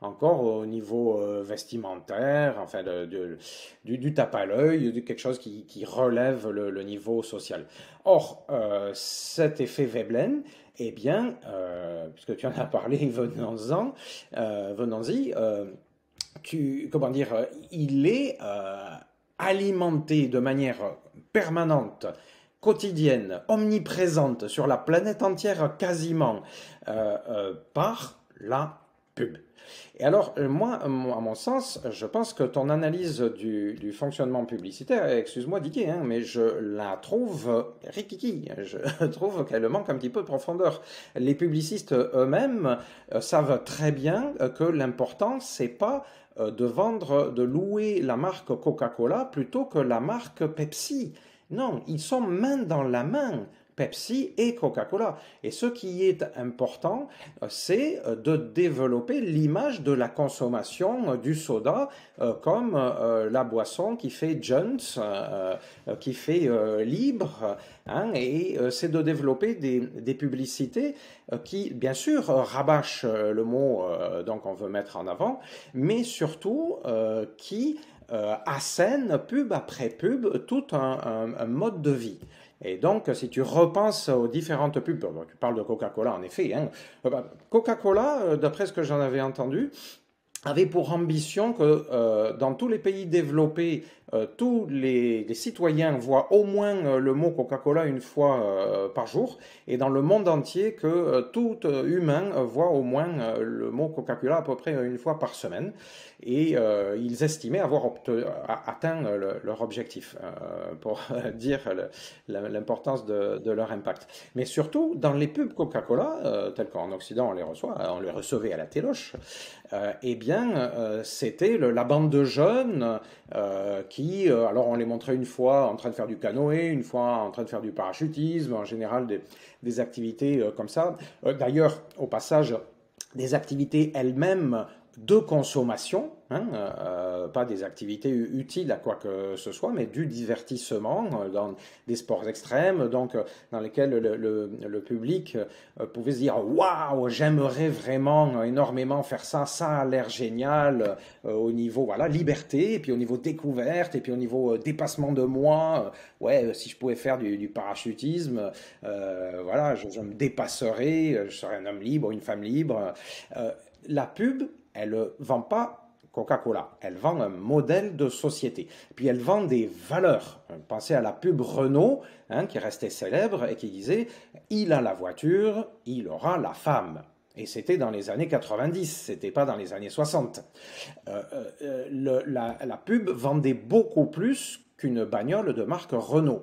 encore au niveau vestimentaire, enfin du tape à l'œil, quelque chose qui relève le niveau social. Or, cet effet Veblen, eh bien, puisque tu en as parlé, venons-y, comment dire, il est alimenté de manière permanente, quotidienne, omniprésente sur la planète entière quasiment, par la pub. Et alors, moi, à mon sens, je pense que ton analyse du fonctionnement publicitaire, excuse-moi Didier, hein, mais je la trouve rikiki, je trouve qu'elle manque un petit peu de profondeur. Les publicistes eux-mêmes savent très bien que l'important, c'est pas de vendre, de louer la marque Coca-Cola plutôt que la marque Pepsi. Non, ils sont main dans la main. Pepsi et Coca-Cola. Et ce qui est important, c'est de développer l'image de la consommation du soda comme la boisson qui fait Jones, qui fait libre, hein, et c'est de développer des publicités qui, bien sûr, rabâchent le mot donc on veut mettre en avant, mais surtout qui assènent pub après pub tout un mode de vie. Et donc, si tu repenses aux différentes pubs, tu parles de Coca-Cola en effet, hein, Coca-Cola, d'après ce que j'en avais entendu, avait pour ambition que dans tous les pays développés, tous les citoyens voient au moins le mot Coca-Cola une fois par jour, et dans le monde entier que tout humain voit au moins le mot Coca-Cola à peu près une fois par semaine. Et ils estimaient avoir atteint leur objectif, pour dire l'importance de leur impact. Mais surtout, dans les pubs Coca-Cola, telles qu'en Occident on les reçoit, on les recevait à la téloche, eh bien, c'était la bande de jeunes qui, alors on les montrait une fois en train de faire du canoë, une fois en train de faire du parachutisme, en général des activités comme ça. D'ailleurs, au passage, des activités elles-mêmes de consommation, hein, pas des activités utiles à quoi que ce soit, mais du divertissement dans des sports extrêmes, donc dans lesquels le public pouvait se dire waouh, j'aimerais vraiment énormément faire ça, ça a l'air génial au niveau voilà liberté, et puis au niveau découverte, et puis au niveau dépassement de moi, ouais, si je pouvais faire du parachutisme, voilà, je me dépasserais, je serais un homme libre, une femme libre. La pub, elle ne vend pas Coca-Cola, elle vend un modèle de société. Puis elle vend des valeurs. Pensez à la pub Renault, hein, qui restait célèbre et qui disait « Il a la voiture, il aura la femme ». Et c'était dans les années 90, c'était pas dans les années 60. La pub vendait beaucoup plus qu'une bagnole de marque Renault.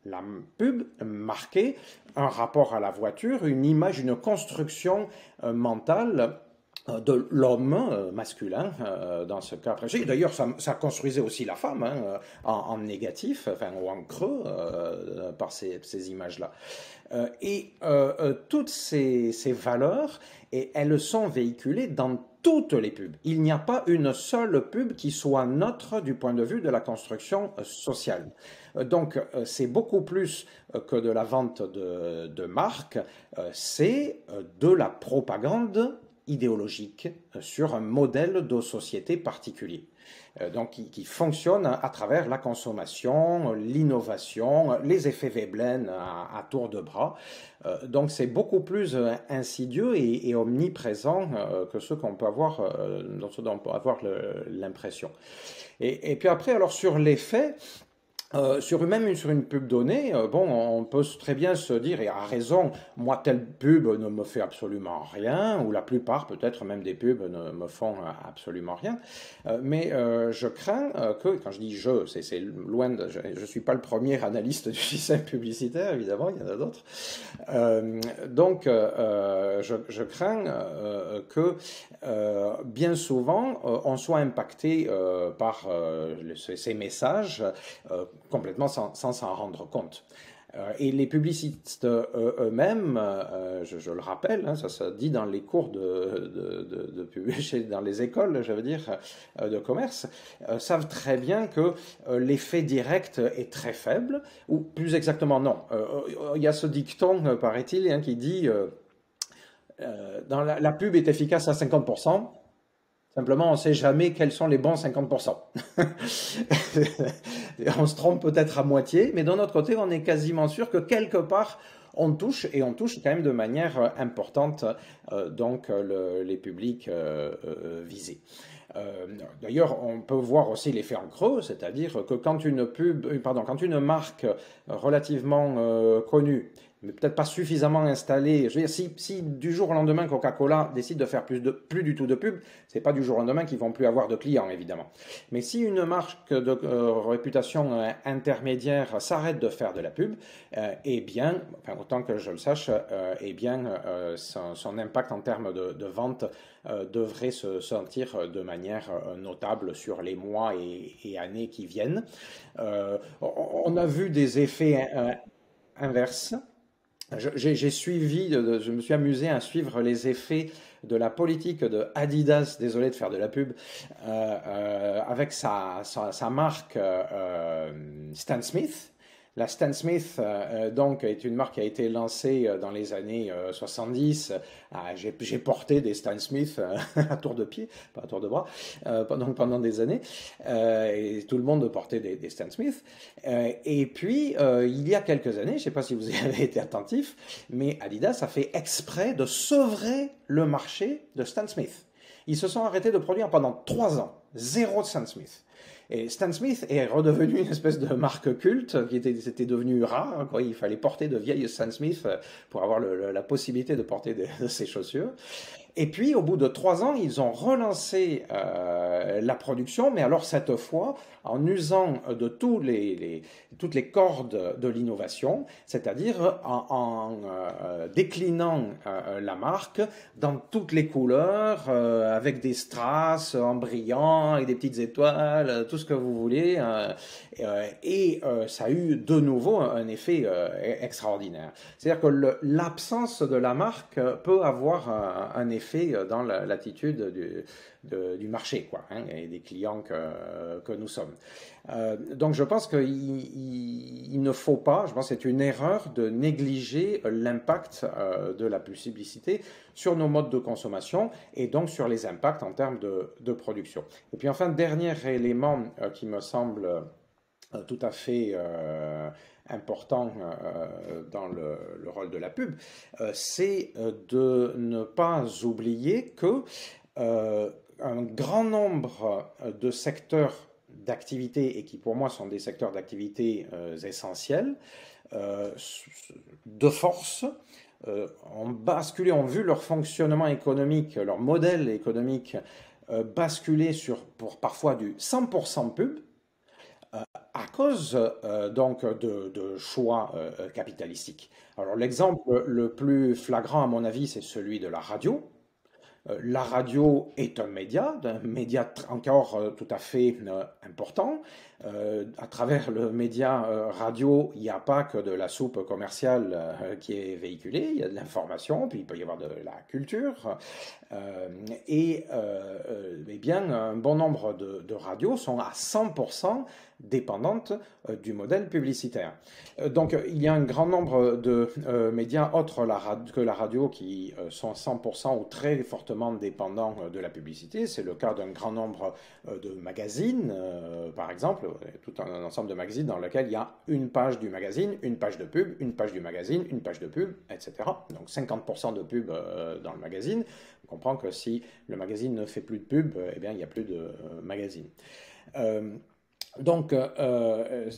La pub marquait un rapport à la voiture, une image, une construction mentale de l'homme masculin dans ce cas précis. D'ailleurs, ça construisait aussi la femme, hein, en négatif, enfin, ou en creux par ces images-là. Et toutes ces valeurs, et elles sont véhiculées dans toutes les pubs. Il n'y a pas une seule pub qui soit neutre du point de vue de la construction sociale. Donc, c'est beaucoup plus que de la vente de marques, c'est de la propagande idéologique sur un modèle de société particulier. Donc, qui fonctionne à travers la consommation, l'innovation, les effets Veblen à tour de bras. Donc, c'est beaucoup plus insidieux et omniprésent que ce qu'on peut avoir, dont on peut avoir l'impression. Et puis après, alors sur les faits, même sur une pub donnée, bon, on peut très bien se dire, et à raison, moi telle pub ne me fait absolument rien, ou la plupart peut-être même des pubs ne me font absolument rien, mais je crains que, quand je dis je, c'est loin de, je suis pas le premier analyste du système publicitaire, évidemment, il y en a d'autres, donc je crains que bien souvent on soit impacté par ces messages complètement sans s'en rendre compte. Et les publicistes eux-mêmes, je le rappelle, hein, ça se dit dans les cours dans les écoles, je veux dire, de commerce, savent très bien que l'effet direct est très faible, ou plus exactement non. Il y a ce dicton, paraît-il, hein, qui dit dans la pub est efficace à 50%. Simplement, on ne sait jamais quels sont les bons 50%. On se trompe peut-être à moitié, mais d'un autre côté, on est quasiment sûr que quelque part, on touche, et on touche quand même de manière importante donc les publics visés. D'ailleurs, on peut voir aussi l'effet en creux, c'est-à-dire que quand une marque relativement connue mais peut-être pas suffisamment installé. Je veux dire, si du jour au lendemain Coca-Cola décide de faire plus du tout de pub, c'est pas du jour au lendemain qu'ils vont plus avoir de clients, évidemment. Mais si une marque de réputation intermédiaire s'arrête de faire de la pub, eh bien, enfin, autant que je le sache, eh bien, son impact en termes de vente devrait se sentir de manière notable sur les mois et années qui viennent. On a vu des effets inverses. J'ai suivi, je me suis amusé à suivre les effets de la politique de Adidas, désolé de faire de la pub, avec sa marque Stan Smith. La Stan Smith, donc, est une marque qui a été lancée dans les années 70. J'ai porté des Stan Smith à tour de pied, pas à tour de bras, pendant des années. Et tout le monde portait des Stan Smith. Et puis, il y a quelques années, je ne sais pas si vous y avez été attentif, mais Adidas a fait exprès de sevrer le marché de Stan Smith. Ils se sont arrêtés de produire pendant 3 ans. Zéro Stan Smith. Et Stan Smith est redevenu une espèce de marque culte c'était devenu rare, quoi. Il fallait porter de vieilles Stan Smith pour avoir la possibilité de porter de ces chaussures. Et puis, au bout de 3 ans, ils ont relancé la production, mais alors cette fois en usant de toutes les cordes de l'innovation, c'est-à-dire en déclinant la marque dans toutes les couleurs, avec des strass en brillant, avec des petites étoiles, tout ce que vous voulez. Et ça a eu de nouveau un effet extraordinaire. C'est-à-dire que l'absence de la marque peut avoir un effet dans l'attitude du marché, quoi, hein, et des clients que nous sommes. Donc je pense qu'il ne faut pas, je pense que c'est une erreur de négliger l'impact de la publicité sur nos modes de consommation et donc sur les impacts en termes de production. Et puis enfin, dernier élément qui me semble tout à fait important dans le rôle de la pub, c'est de ne pas oublier que un grand nombre de secteurs d'activité, et qui pour moi sont des secteurs d'activité essentiels, de force, ont basculé, ont vu leur fonctionnement économique, leur modèle économique basculer pour parfois du 100% pub, à cause donc de choix capitalistiques. Alors l'exemple le plus flagrant à mon avis, c'est celui de la radio. La radio est un média encore tout à fait important. À travers le média radio, il n'y a pas que de la soupe commerciale qui est véhiculée, il y a de l'information, puis il peut y avoir de la culture. Eh bien, un bon nombre de radios sont à 100% dépendantes du modèle publicitaire. Donc, il y a un grand nombre de médias autres que la radio qui sont 100% ou très fortement dépendants de la publicité. C'est le cas d'un grand nombre de magazines, par exemple, tout un ensemble de magazines dans lequel il y a une page du magazine, une page de pub, une page du magazine, une page de pub, etc. Donc 50% de pub dans le magazine. On comprend que si le magazine ne fait plus de pub, eh bien, il n'y a plus de magazine. Donc,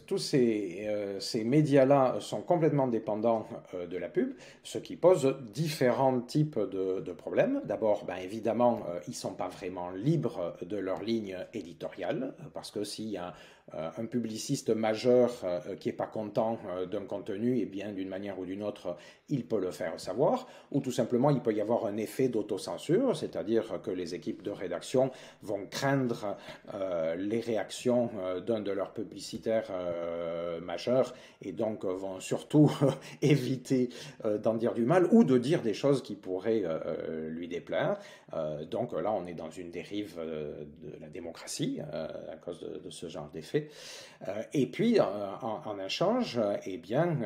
tous ces médias-là sont complètement dépendants de la pub, ce qui pose différents types de problèmes. D'abord, ben, évidemment, ils ne sont pas vraiment libres de leur ligne éditoriale, parce que s'il y a un publiciste majeur qui n'est pas content d'un contenu, et bien d'une manière ou d'une autre, il peut le faire savoir, ou tout simplement il peut y avoir un effet d'autocensure, c'est-à-dire que les équipes de rédaction vont craindre les réactions d'un de leurs publicitaires majeurs, et donc vont surtout éviter d'en dire du mal ou de dire des choses qui pourraient lui déplaire. Donc là, on est dans une dérive de la démocratie à cause de ce genre d'effet. Et puis, en échange, eh bien,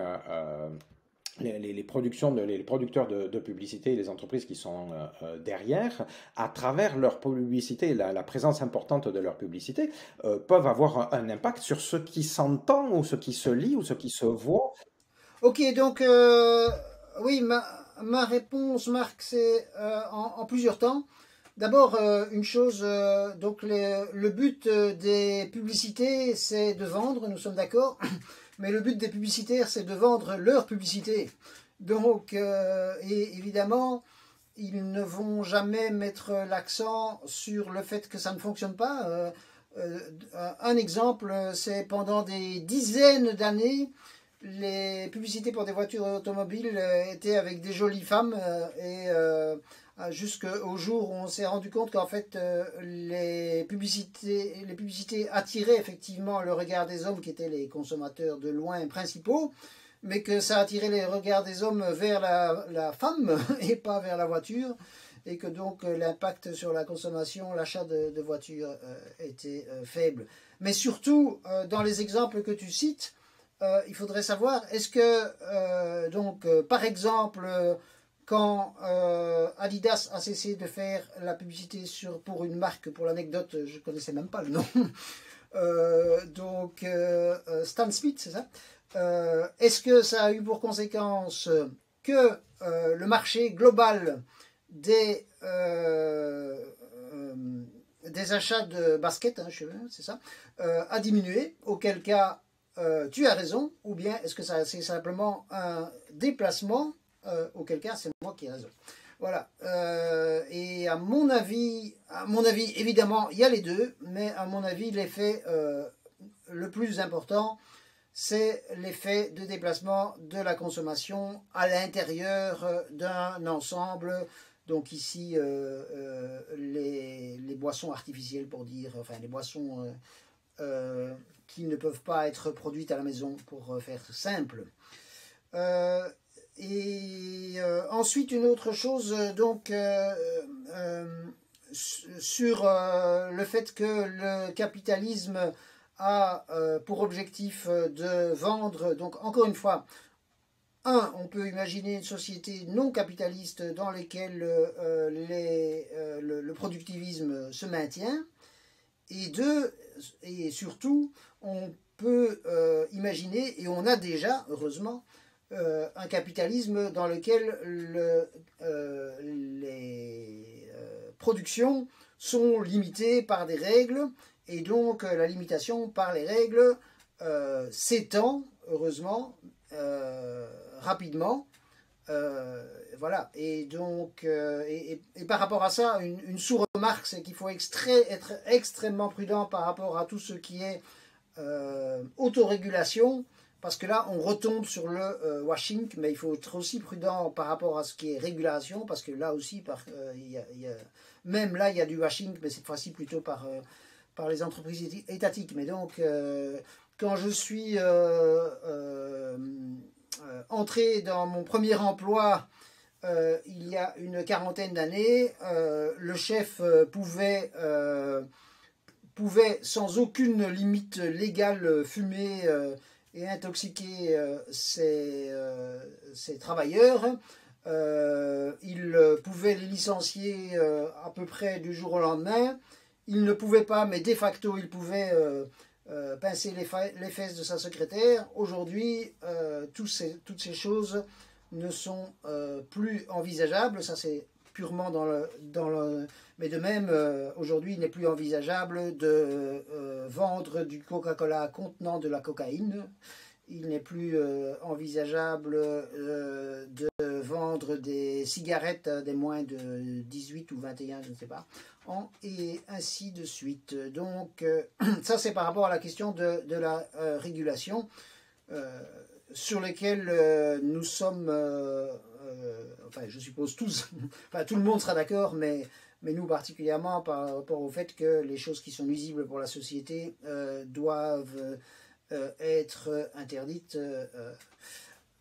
les producteurs de publicité et les entreprises qui sont derrière, à travers leur publicité, la présence importante de leur publicité, peuvent avoir un impact sur ce qui s'entend ou ce qui se lit ou ce qui se voit. Ok, donc oui, ma réponse, Marc, c'est en plusieurs temps. D'abord, une chose, donc le but des publicités, c'est de vendre, nous sommes d'accord, mais le but des publicitaires, c'est de vendre leur publicité. Donc, et évidemment, ils ne vont jamais mettre l'accent sur le fait que ça ne fonctionne pas. Un exemple, c'est pendant des dizaines d'années, les publicités pour des voitures automobiles étaient avec des jolies femmes jusqu'au jour où on s'est rendu compte qu'en fait les publicités attiraient effectivement le regard des hommes qui étaient les consommateurs de loin principaux, mais que ça attirait les regards des hommes vers la femme et pas vers la voiture, et que donc l'impact sur la consommation, l'achat de voitures était faible. Mais surtout, dans les exemples que tu cites, il faudrait savoir, est-ce que, par exemple, quand Adidas a cessé de faire la publicité pour une marque, pour l'anecdote, je ne connaissais même pas le nom, Stan Smith, c'est ça? Est-ce que ça a eu pour conséquence que le marché global des achats de basket, hein, c'est ça, a diminué, auquel cas tu as raison, ou bien est-ce que c'est simplement un déplacement, auquel cas c'est moi qui ai raison. Voilà. Et à mon avis, évidemment, il y a les deux, mais à mon avis, l'effet le plus important, c'est l'effet de déplacement de la consommation à l'intérieur d'un ensemble. Donc ici, les boissons artificielles, pour dire, enfin les boissons qui ne peuvent pas être produites à la maison, pour faire simple. Ensuite, une autre chose, sur le fait que le capitalisme a pour objectif de vendre, donc encore une fois, on peut imaginer une société non capitaliste dans laquelle le productivisme se maintient, et et surtout, on peut imaginer, et on a déjà, heureusement, un capitalisme dans lequel les productions sont limitées par des règles, et donc la limitation par les règles s'étend, heureusement, rapidement. Voilà. Et donc, et par rapport à ça, une sous-remarque, c'est qu'il faut être extrêmement prudent par rapport à tout ce qui est autorégulation, parce que là, on retombe sur le washing, mais il faut être aussi prudent par rapport à ce qui est régulation, parce que là aussi, même là, il y a du washing, mais cette fois-ci plutôt par les entreprises étatiques. Mais donc, quand je suis entré dans mon premier emploi il y a une quarantaine d'années, le chef pouvait sans aucune limite légale fumer et intoxiquer ses travailleurs. Il pouvait les licencier à peu près du jour au lendemain. Il ne pouvait pas, mais de facto, il pouvait pincer les fesses de sa secrétaire. Aujourd'hui, toutes ces choses ne sont plus envisageables. Ça, c'est purement dans le... Mais de même, aujourd'hui, il n'est plus envisageable de vendre du Coca-Cola contenant de la cocaïne. Il n'est plus envisageable de vendre des cigarettes à des moins de 18 ou 21, je ne sais pas, et ainsi de suite. Donc, ça, c'est par rapport à la question de la régulation, sur lesquelles nous sommes, enfin, je suppose tous, enfin, tout le monde sera d'accord, mais nous particulièrement par rapport au fait que les choses qui sont nuisibles pour la société doivent être interdites.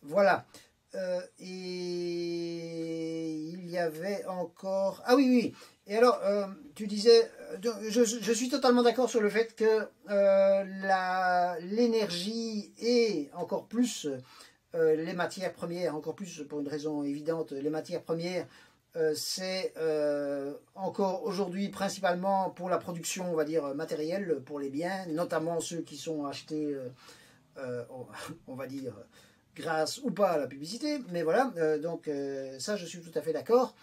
Voilà. Et il y avait encore... Ah oui, oui. Et alors, tu disais, je suis totalement d'accord sur le fait que l'énergie et encore plus les matières premières, encore plus pour une raison évidente, les matières premières, c'est encore aujourd'hui principalement pour la production, on va dire, matérielle, pour les biens, notamment ceux qui sont achetés, on va dire, grâce ou pas à la publicité, mais voilà, donc ça je suis tout à fait d'accord.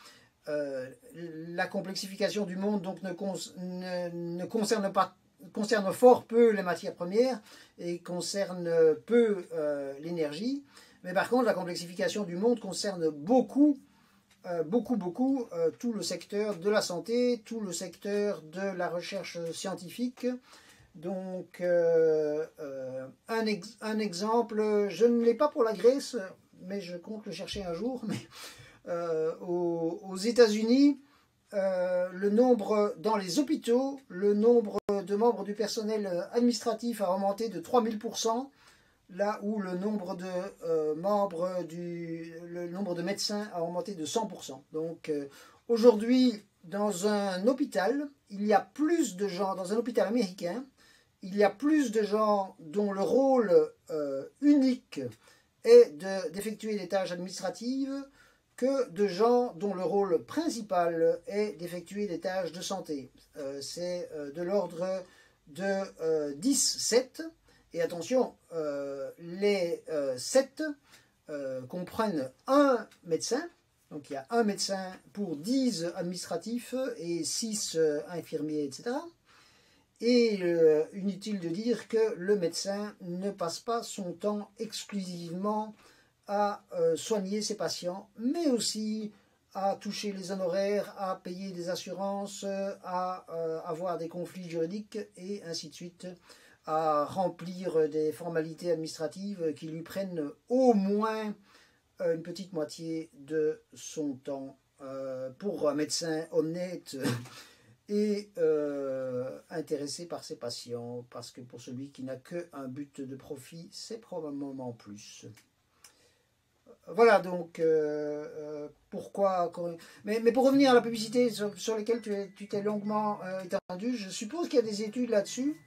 La complexification du monde donc ne concerne fort peu les matières premières et concerne peu l'énergie, Mais par contre, la complexification du monde concerne beaucoup tout le secteur de la santé, tout le secteur de la recherche scientifique. Donc, un exemple, je ne l'ai pas pour la Grèce, mais je compte le chercher un jour. Mais aux États-Unis, le nombre dans les hôpitaux, le nombre de membres du personnel administratif a augmenté de 3000%. Là où le nombre de le nombre de médecins a augmenté de 100%. Donc aujourd'hui, dans un hôpital, il y a plus de gens, dans un hôpital américain, il y a plus de gens dont le rôle unique est d'effectuer des tâches administratives que de gens dont le rôle principal est d'effectuer des tâches de santé. C'est de l'ordre de 10-7. Et attention, les 7 comprennent un médecin, donc il y a un médecin pour 10 administratifs et 6 infirmiers, etc. Et inutile de dire que le médecin ne passe pas son temps exclusivement à soigner ses patients, mais aussi à toucher les honoraires, à payer des assurances, à avoir des conflits juridiques et ainsi de suite, à remplir des formalités administratives qui lui prennent au moins une petite moitié de son temps. Pour un médecin honnête et intéressé par ses patients, parce que pour celui qui n'a qu'un but de profit, c'est probablement plus. Voilà donc pourquoi. Mais pour revenir à la publicité sur laquelle tu t'es longuement étendu, je suppose qu'il y a des études là-dessus.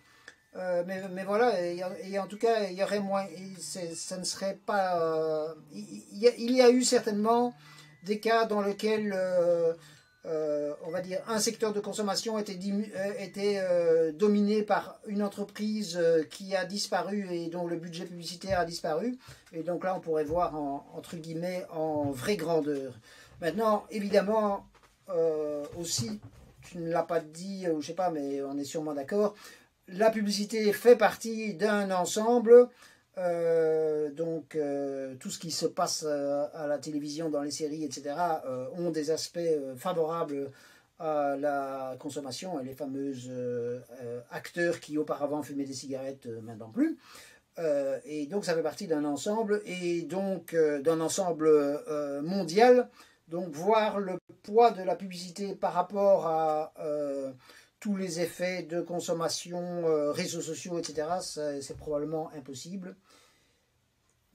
Mais voilà, et en tout cas, il y aurait moins. Ça ne serait pas. Il y a eu certainement des cas dans lesquels, on va dire, un secteur de consommation était dominé par une entreprise qui a disparu et dont le budget publicitaire a disparu. Et donc là, on pourrait voir, entre guillemets, en vraie grandeur. Maintenant, évidemment, aussi, tu ne l'as pas dit, ou je sais pas, mais on est sûrement d'accord. La publicité fait partie d'un ensemble, donc tout ce qui se passe à la télévision, dans les séries, etc., ont des aspects favorables à la consommation, et les fameux acteurs qui auparavant fumaient des cigarettes, maintenant plus. Et donc ça fait partie d'un ensemble, et donc d'un ensemble mondial. Donc voir le poids de la publicité par rapport à tous les effets de consommation, réseaux sociaux, etc., c'est probablement impossible.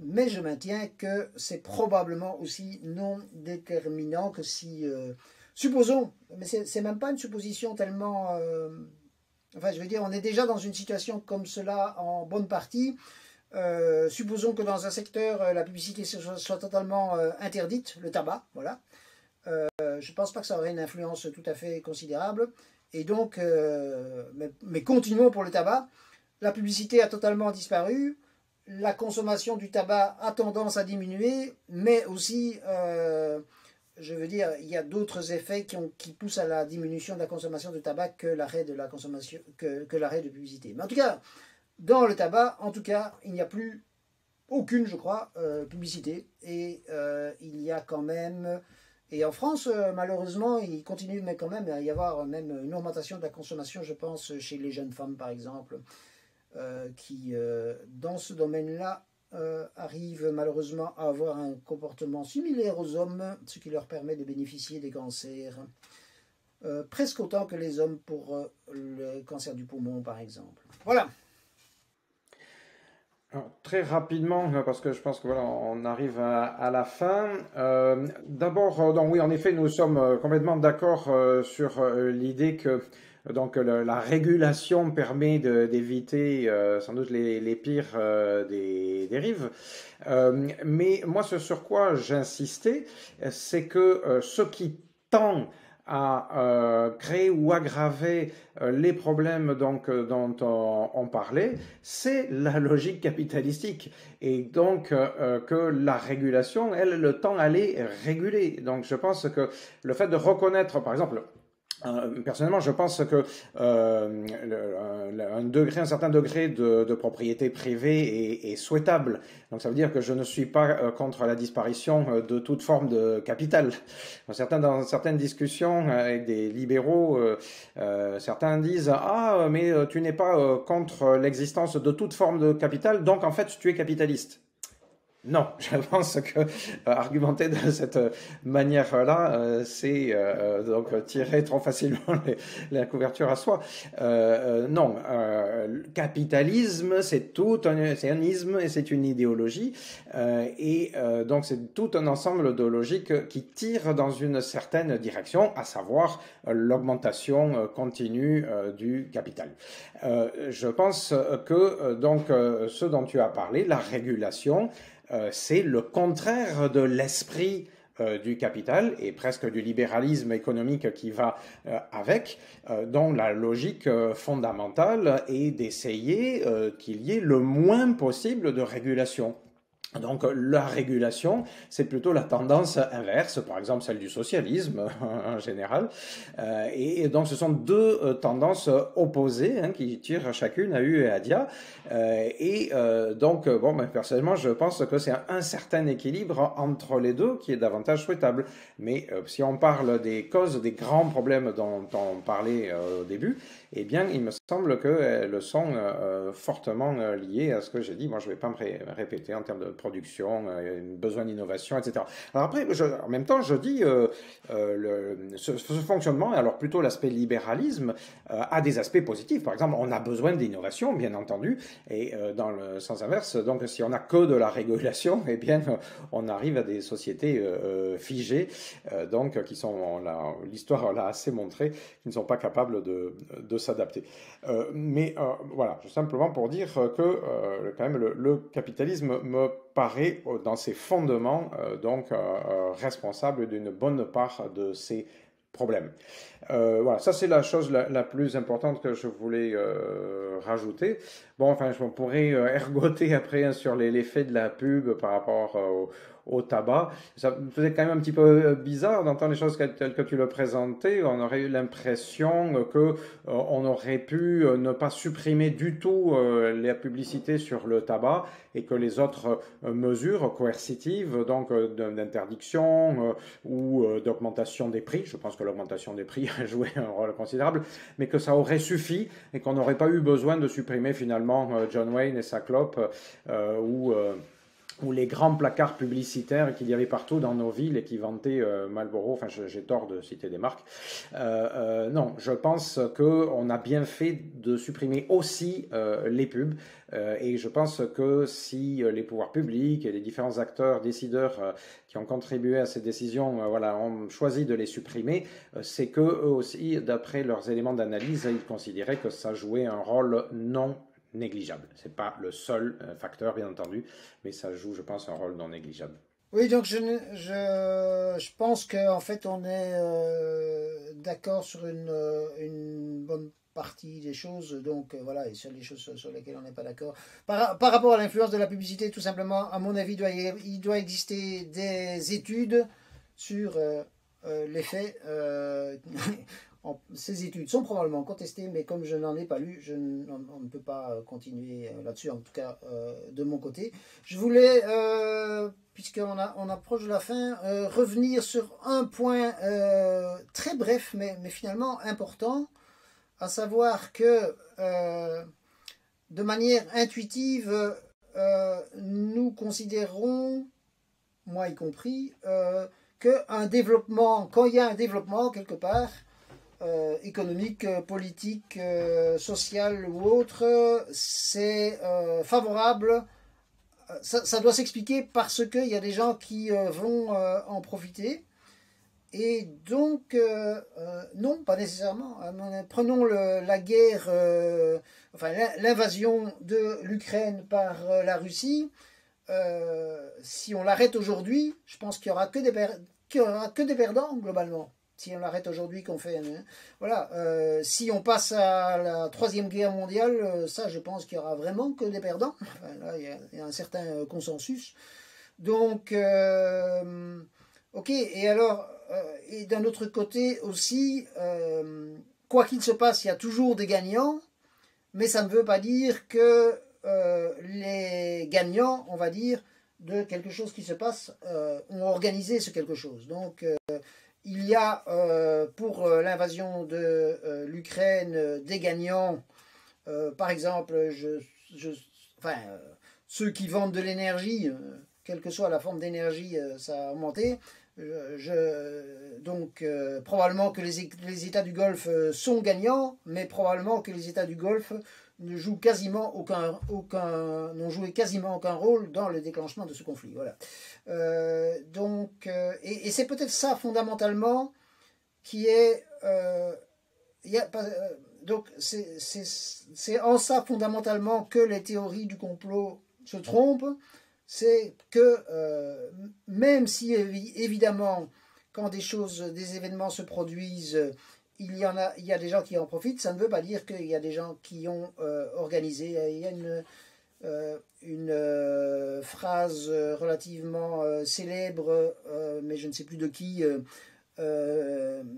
Mais je maintiens que c'est probablement aussi non déterminant que si... supposons, mais c'est même pas une supposition tellement... enfin, je veux dire, on est déjà dans une situation comme cela en bonne partie. Supposons que dans un secteur, la publicité soit totalement interdite, le tabac, voilà. Je ne pense pas que ça aurait une influence tout à fait considérable. Et donc, mais continuons pour le tabac. La publicité a totalement disparu. La consommation du tabac a tendance à diminuer, mais aussi, je veux dire, il y a d'autres effets qui poussent à la diminution de la consommation de tabac que l'arrêt de la consommation, que l'arrêt de publicité. Mais en tout cas, dans le tabac, en tout cas, il n'y a plus aucune, je crois, publicité. Et il y a quand même... Et en France, malheureusement, il continue mais quand même à y avoir même une augmentation de la consommation, je pense, chez les jeunes femmes, par exemple, qui, dans ce domaine-là, arrivent malheureusement à avoir un comportement similaire aux hommes, ce qui leur permet de bénéficier des cancers presque autant que les hommes pour le cancer du poumon, par exemple. Voilà. Alors, très rapidement, parce que je pense que voilà, on arrive à la fin. D'abord, donc oui, en effet, nous sommes complètement d'accord sur l'idée que donc la régulation permet d'éviter sans doute les pires des dérives. Mais moi, ce sur quoi j'insistais, c'est que ce qui tend à créer ou aggraver les problèmes donc, dont on parlait, c'est la logique capitalistique. Et donc que la régulation, elle, le tend à les réguler. Donc je pense que le fait de reconnaître, par exemple, Personnellement, je pense que un certain degré de propriété privée est souhaitable. Donc ça veut dire que je ne suis pas contre la disparition de toute forme de capital. Dans certaines discussions avec des libéraux, certains disent ah mais tu n'es pas contre l'existence de toute forme de capital, donc en fait tu es capitaliste. Non, je pense que argumenter de cette manière-là, c'est donc tirer trop facilement la couverture à soi. Non, le capitalisme, c'est un isme et c'est une idéologie, donc c'est tout un ensemble de logiques qui tirent dans une certaine direction, à savoir l'augmentation continue du capital. Je pense que donc ce dont tu as parlé, la régulation, c'est le contraire de l'esprit du capital et presque du libéralisme économique qui va avec, dont la logique fondamentale est d'essayer qu'il y ait le moins possible de régulation. Donc la régulation, c'est plutôt la tendance inverse, par exemple celle du socialisme en général. Et donc ce sont deux tendances opposées qui tirent chacune à U et à Dia. Donc personnellement, je pense que c'est un certain équilibre entre les deux qui est davantage souhaitable. Mais si on parle des causes, des grands problèmes dont on parlait au début, eh bien il me semble qu'elles sont fortement liées à ce que j'ai dit. Moi, je ne vais pas me répéter en termes de production, besoin d'innovation, etc. Alors après, en même temps, je dis ce fonctionnement, alors plutôt l'aspect libéralisme, a des aspects positifs. Par exemple, on a besoin d'innovation, bien entendu, et dans le sens inverse, donc si on n'a que de la régulation, eh bien, on arrive à des sociétés figées, donc qui sont, l'histoire l'a assez montré, qui ne sont pas capables de s'adapter. Mais voilà, simplement pour dire que quand même le capitalisme me paraît dans ses fondements donc responsable d'une bonne part de ces problèmes. Voilà, ça c'est la chose la plus importante que je voulais rajouter. Bon, enfin, je pourrais ergoter après sur l'effet de la pub par rapport au tabac. Ça me faisait quand même un petit peu bizarre d'entendre les choses telles que tu le présentais. On aurait eu l'impression que on aurait pu ne pas supprimer du tout la publicité sur le tabac et que les autres mesures coercitives, donc d'interdiction ou d'augmentation des prix, je pense que l'augmentation des prix a joué un rôle considérable, mais que ça aurait suffi et qu'on n'aurait pas eu besoin de supprimer finalement John Wayne et sa clope ou les grands placards publicitaires qu'il y avait partout dans nos villes et qui vantaient Marlboro, enfin j'ai tort de citer des marques. Non, je pense qu'on a bien fait de supprimer aussi les pubs et je pense que si les pouvoirs publics et les différents acteurs, décideurs qui ont contribué à ces décisions ont choisi de les supprimer, c'est qu'eux aussi, d'après leurs éléments d'analyse, ils considéraient que ça jouait un rôle non négligeable. Ce n'est pas le seul facteur, bien entendu, mais ça joue, je pense, un rôle non négligeable. Oui, donc je pense qu'en fait, on est d'accord sur une bonne partie des choses, donc voilà, et sur les choses sur lesquelles on n'est pas d'accord. Par rapport à l'influence de la publicité, tout simplement, à mon avis, il doit exister des études sur l'effet. Ces études sont probablement contestées, mais comme je n'en ai pas lu, on ne peut pas continuer là-dessus, en tout cas de mon côté. Je voulais, puisqu'on approche de la fin, revenir sur un point très bref, mais finalement important, à savoir que de manière intuitive, nous considérons, moi y compris, qu'un développement, quand il y a un développement quelque part, économique, politique, social ou autre, c'est favorable. Ça doit s'expliquer parce qu'il y a des gens qui vont en profiter. Et donc, non, pas nécessairement. Prenons la guerre, l'invasion de l'Ukraine par la Russie. Si on l'arrête aujourd'hui, je pense qu'il n'y aura que des perdants globalement. Si on l'arrête aujourd'hui, qu'on fait... Voilà. Si on passe à la Troisième Guerre mondiale, ça, je pense qu'il n'y aura vraiment que des perdants. Enfin, là, il y a un certain consensus. Donc, ok. Et alors, et d'un autre côté aussi, quoi qu'il se passe, il y a toujours des gagnants, mais ça ne veut pas dire que les gagnants, on va dire, de quelque chose qui se passe, ont organisé ce quelque chose. Donc, il y a pour l'invasion de l'Ukraine des gagnants, par exemple, ceux qui vendent de l'énergie, quelle que soit la forme d'énergie, ça a augmenté. Donc, probablement que les États du Golfe sont gagnants, mais probablement que les États du Golfe n'ont joué quasiment aucun rôle dans le déclenchement de ce conflit. Voilà. Et c'est peut-être ça fondamentalement qui est... donc c'est en ça fondamentalement que les théories du complot se trompent. C'est que même si évidemment quand des événements se produisent, il y a des gens qui en profitent, ça ne veut pas dire qu'il y a des gens qui ont organisé. Il y a une phrase relativement célèbre, mais je ne sais plus de qui,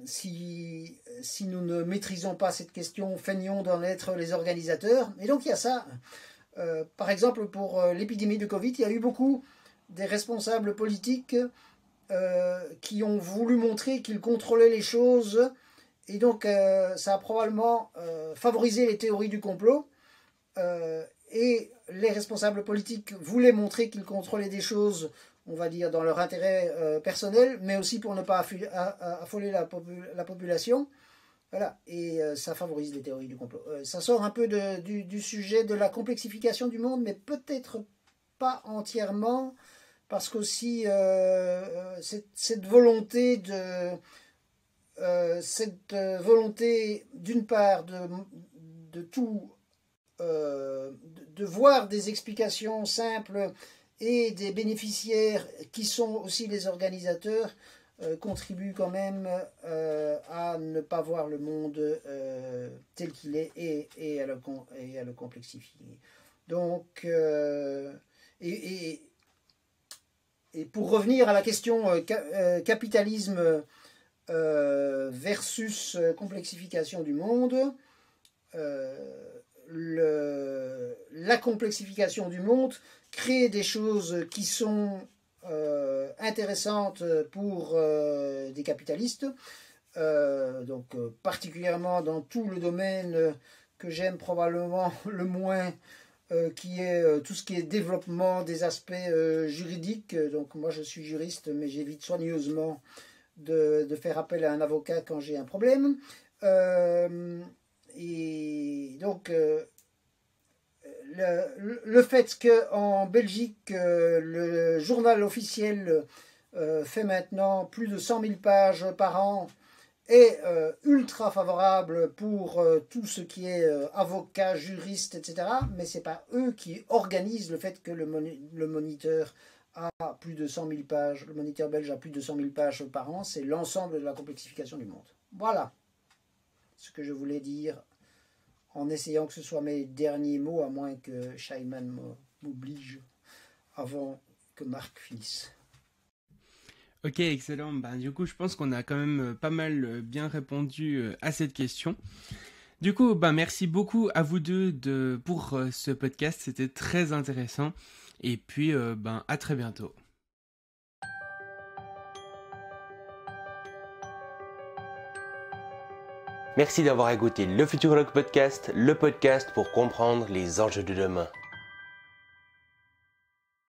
si nous ne maîtrisons pas cette question, feignons d'en être les organisateurs. Et donc il y a ça. Par exemple, pour l'épidémie de Covid, il y a eu beaucoup des responsables politiques qui ont voulu montrer qu'ils contrôlaient les choses. Et donc, ça a probablement favorisé les théories du complot. Et les responsables politiques voulaient montrer qu'ils contrôlaient des choses, on va dire, dans leur intérêt personnel, mais aussi pour ne pas affoler la population. Voilà, et ça favorise les théories du complot. Ça sort un peu du sujet de la complexification du monde, mais peut-être pas entièrement, parce qu'aussi cette volonté d'une part de tout, de voir des explications simples et des bénéficiaires qui sont aussi les organisateurs, contribue quand même à ne pas voir le monde tel qu'il est et à le complexifier. Donc, et pour revenir à la question capitalisme versus complexification du monde, la complexification du monde crée des choses qui sont intéressante pour des capitalistes, donc particulièrement dans tout le domaine que j'aime probablement le moins, qui est tout ce qui est développement des aspects juridiques. Donc moi je suis juriste, mais j'évite soigneusement de faire appel à un avocat quand j'ai un problème. Et donc le fait qu'en Belgique, le journal officiel fait maintenant plus de 100 000 pages par an est ultra favorable pour tout ce qui est avocat, juriste, etc. Mais ce n'est pas eux qui organisent le fait que le moniteur a plus de 100 000 pages, le moniteur belge a plus de 100 000 pages par an, c'est l'ensemble de la complexification du monde. Voilà ce que je voulais dire, en essayant que ce soit mes derniers mots, à moins que Scheiman m'oblige avant que Marc finisse. Ok, excellent. Du coup, je pense qu'on a quand même pas mal bien répondu à cette question. Du coup, merci beaucoup à vous deux pour ce podcast. C'était très intéressant. Et puis, à très bientôt. Merci d'avoir écouté le Futurologue Podcast, le podcast pour comprendre les enjeux de demain.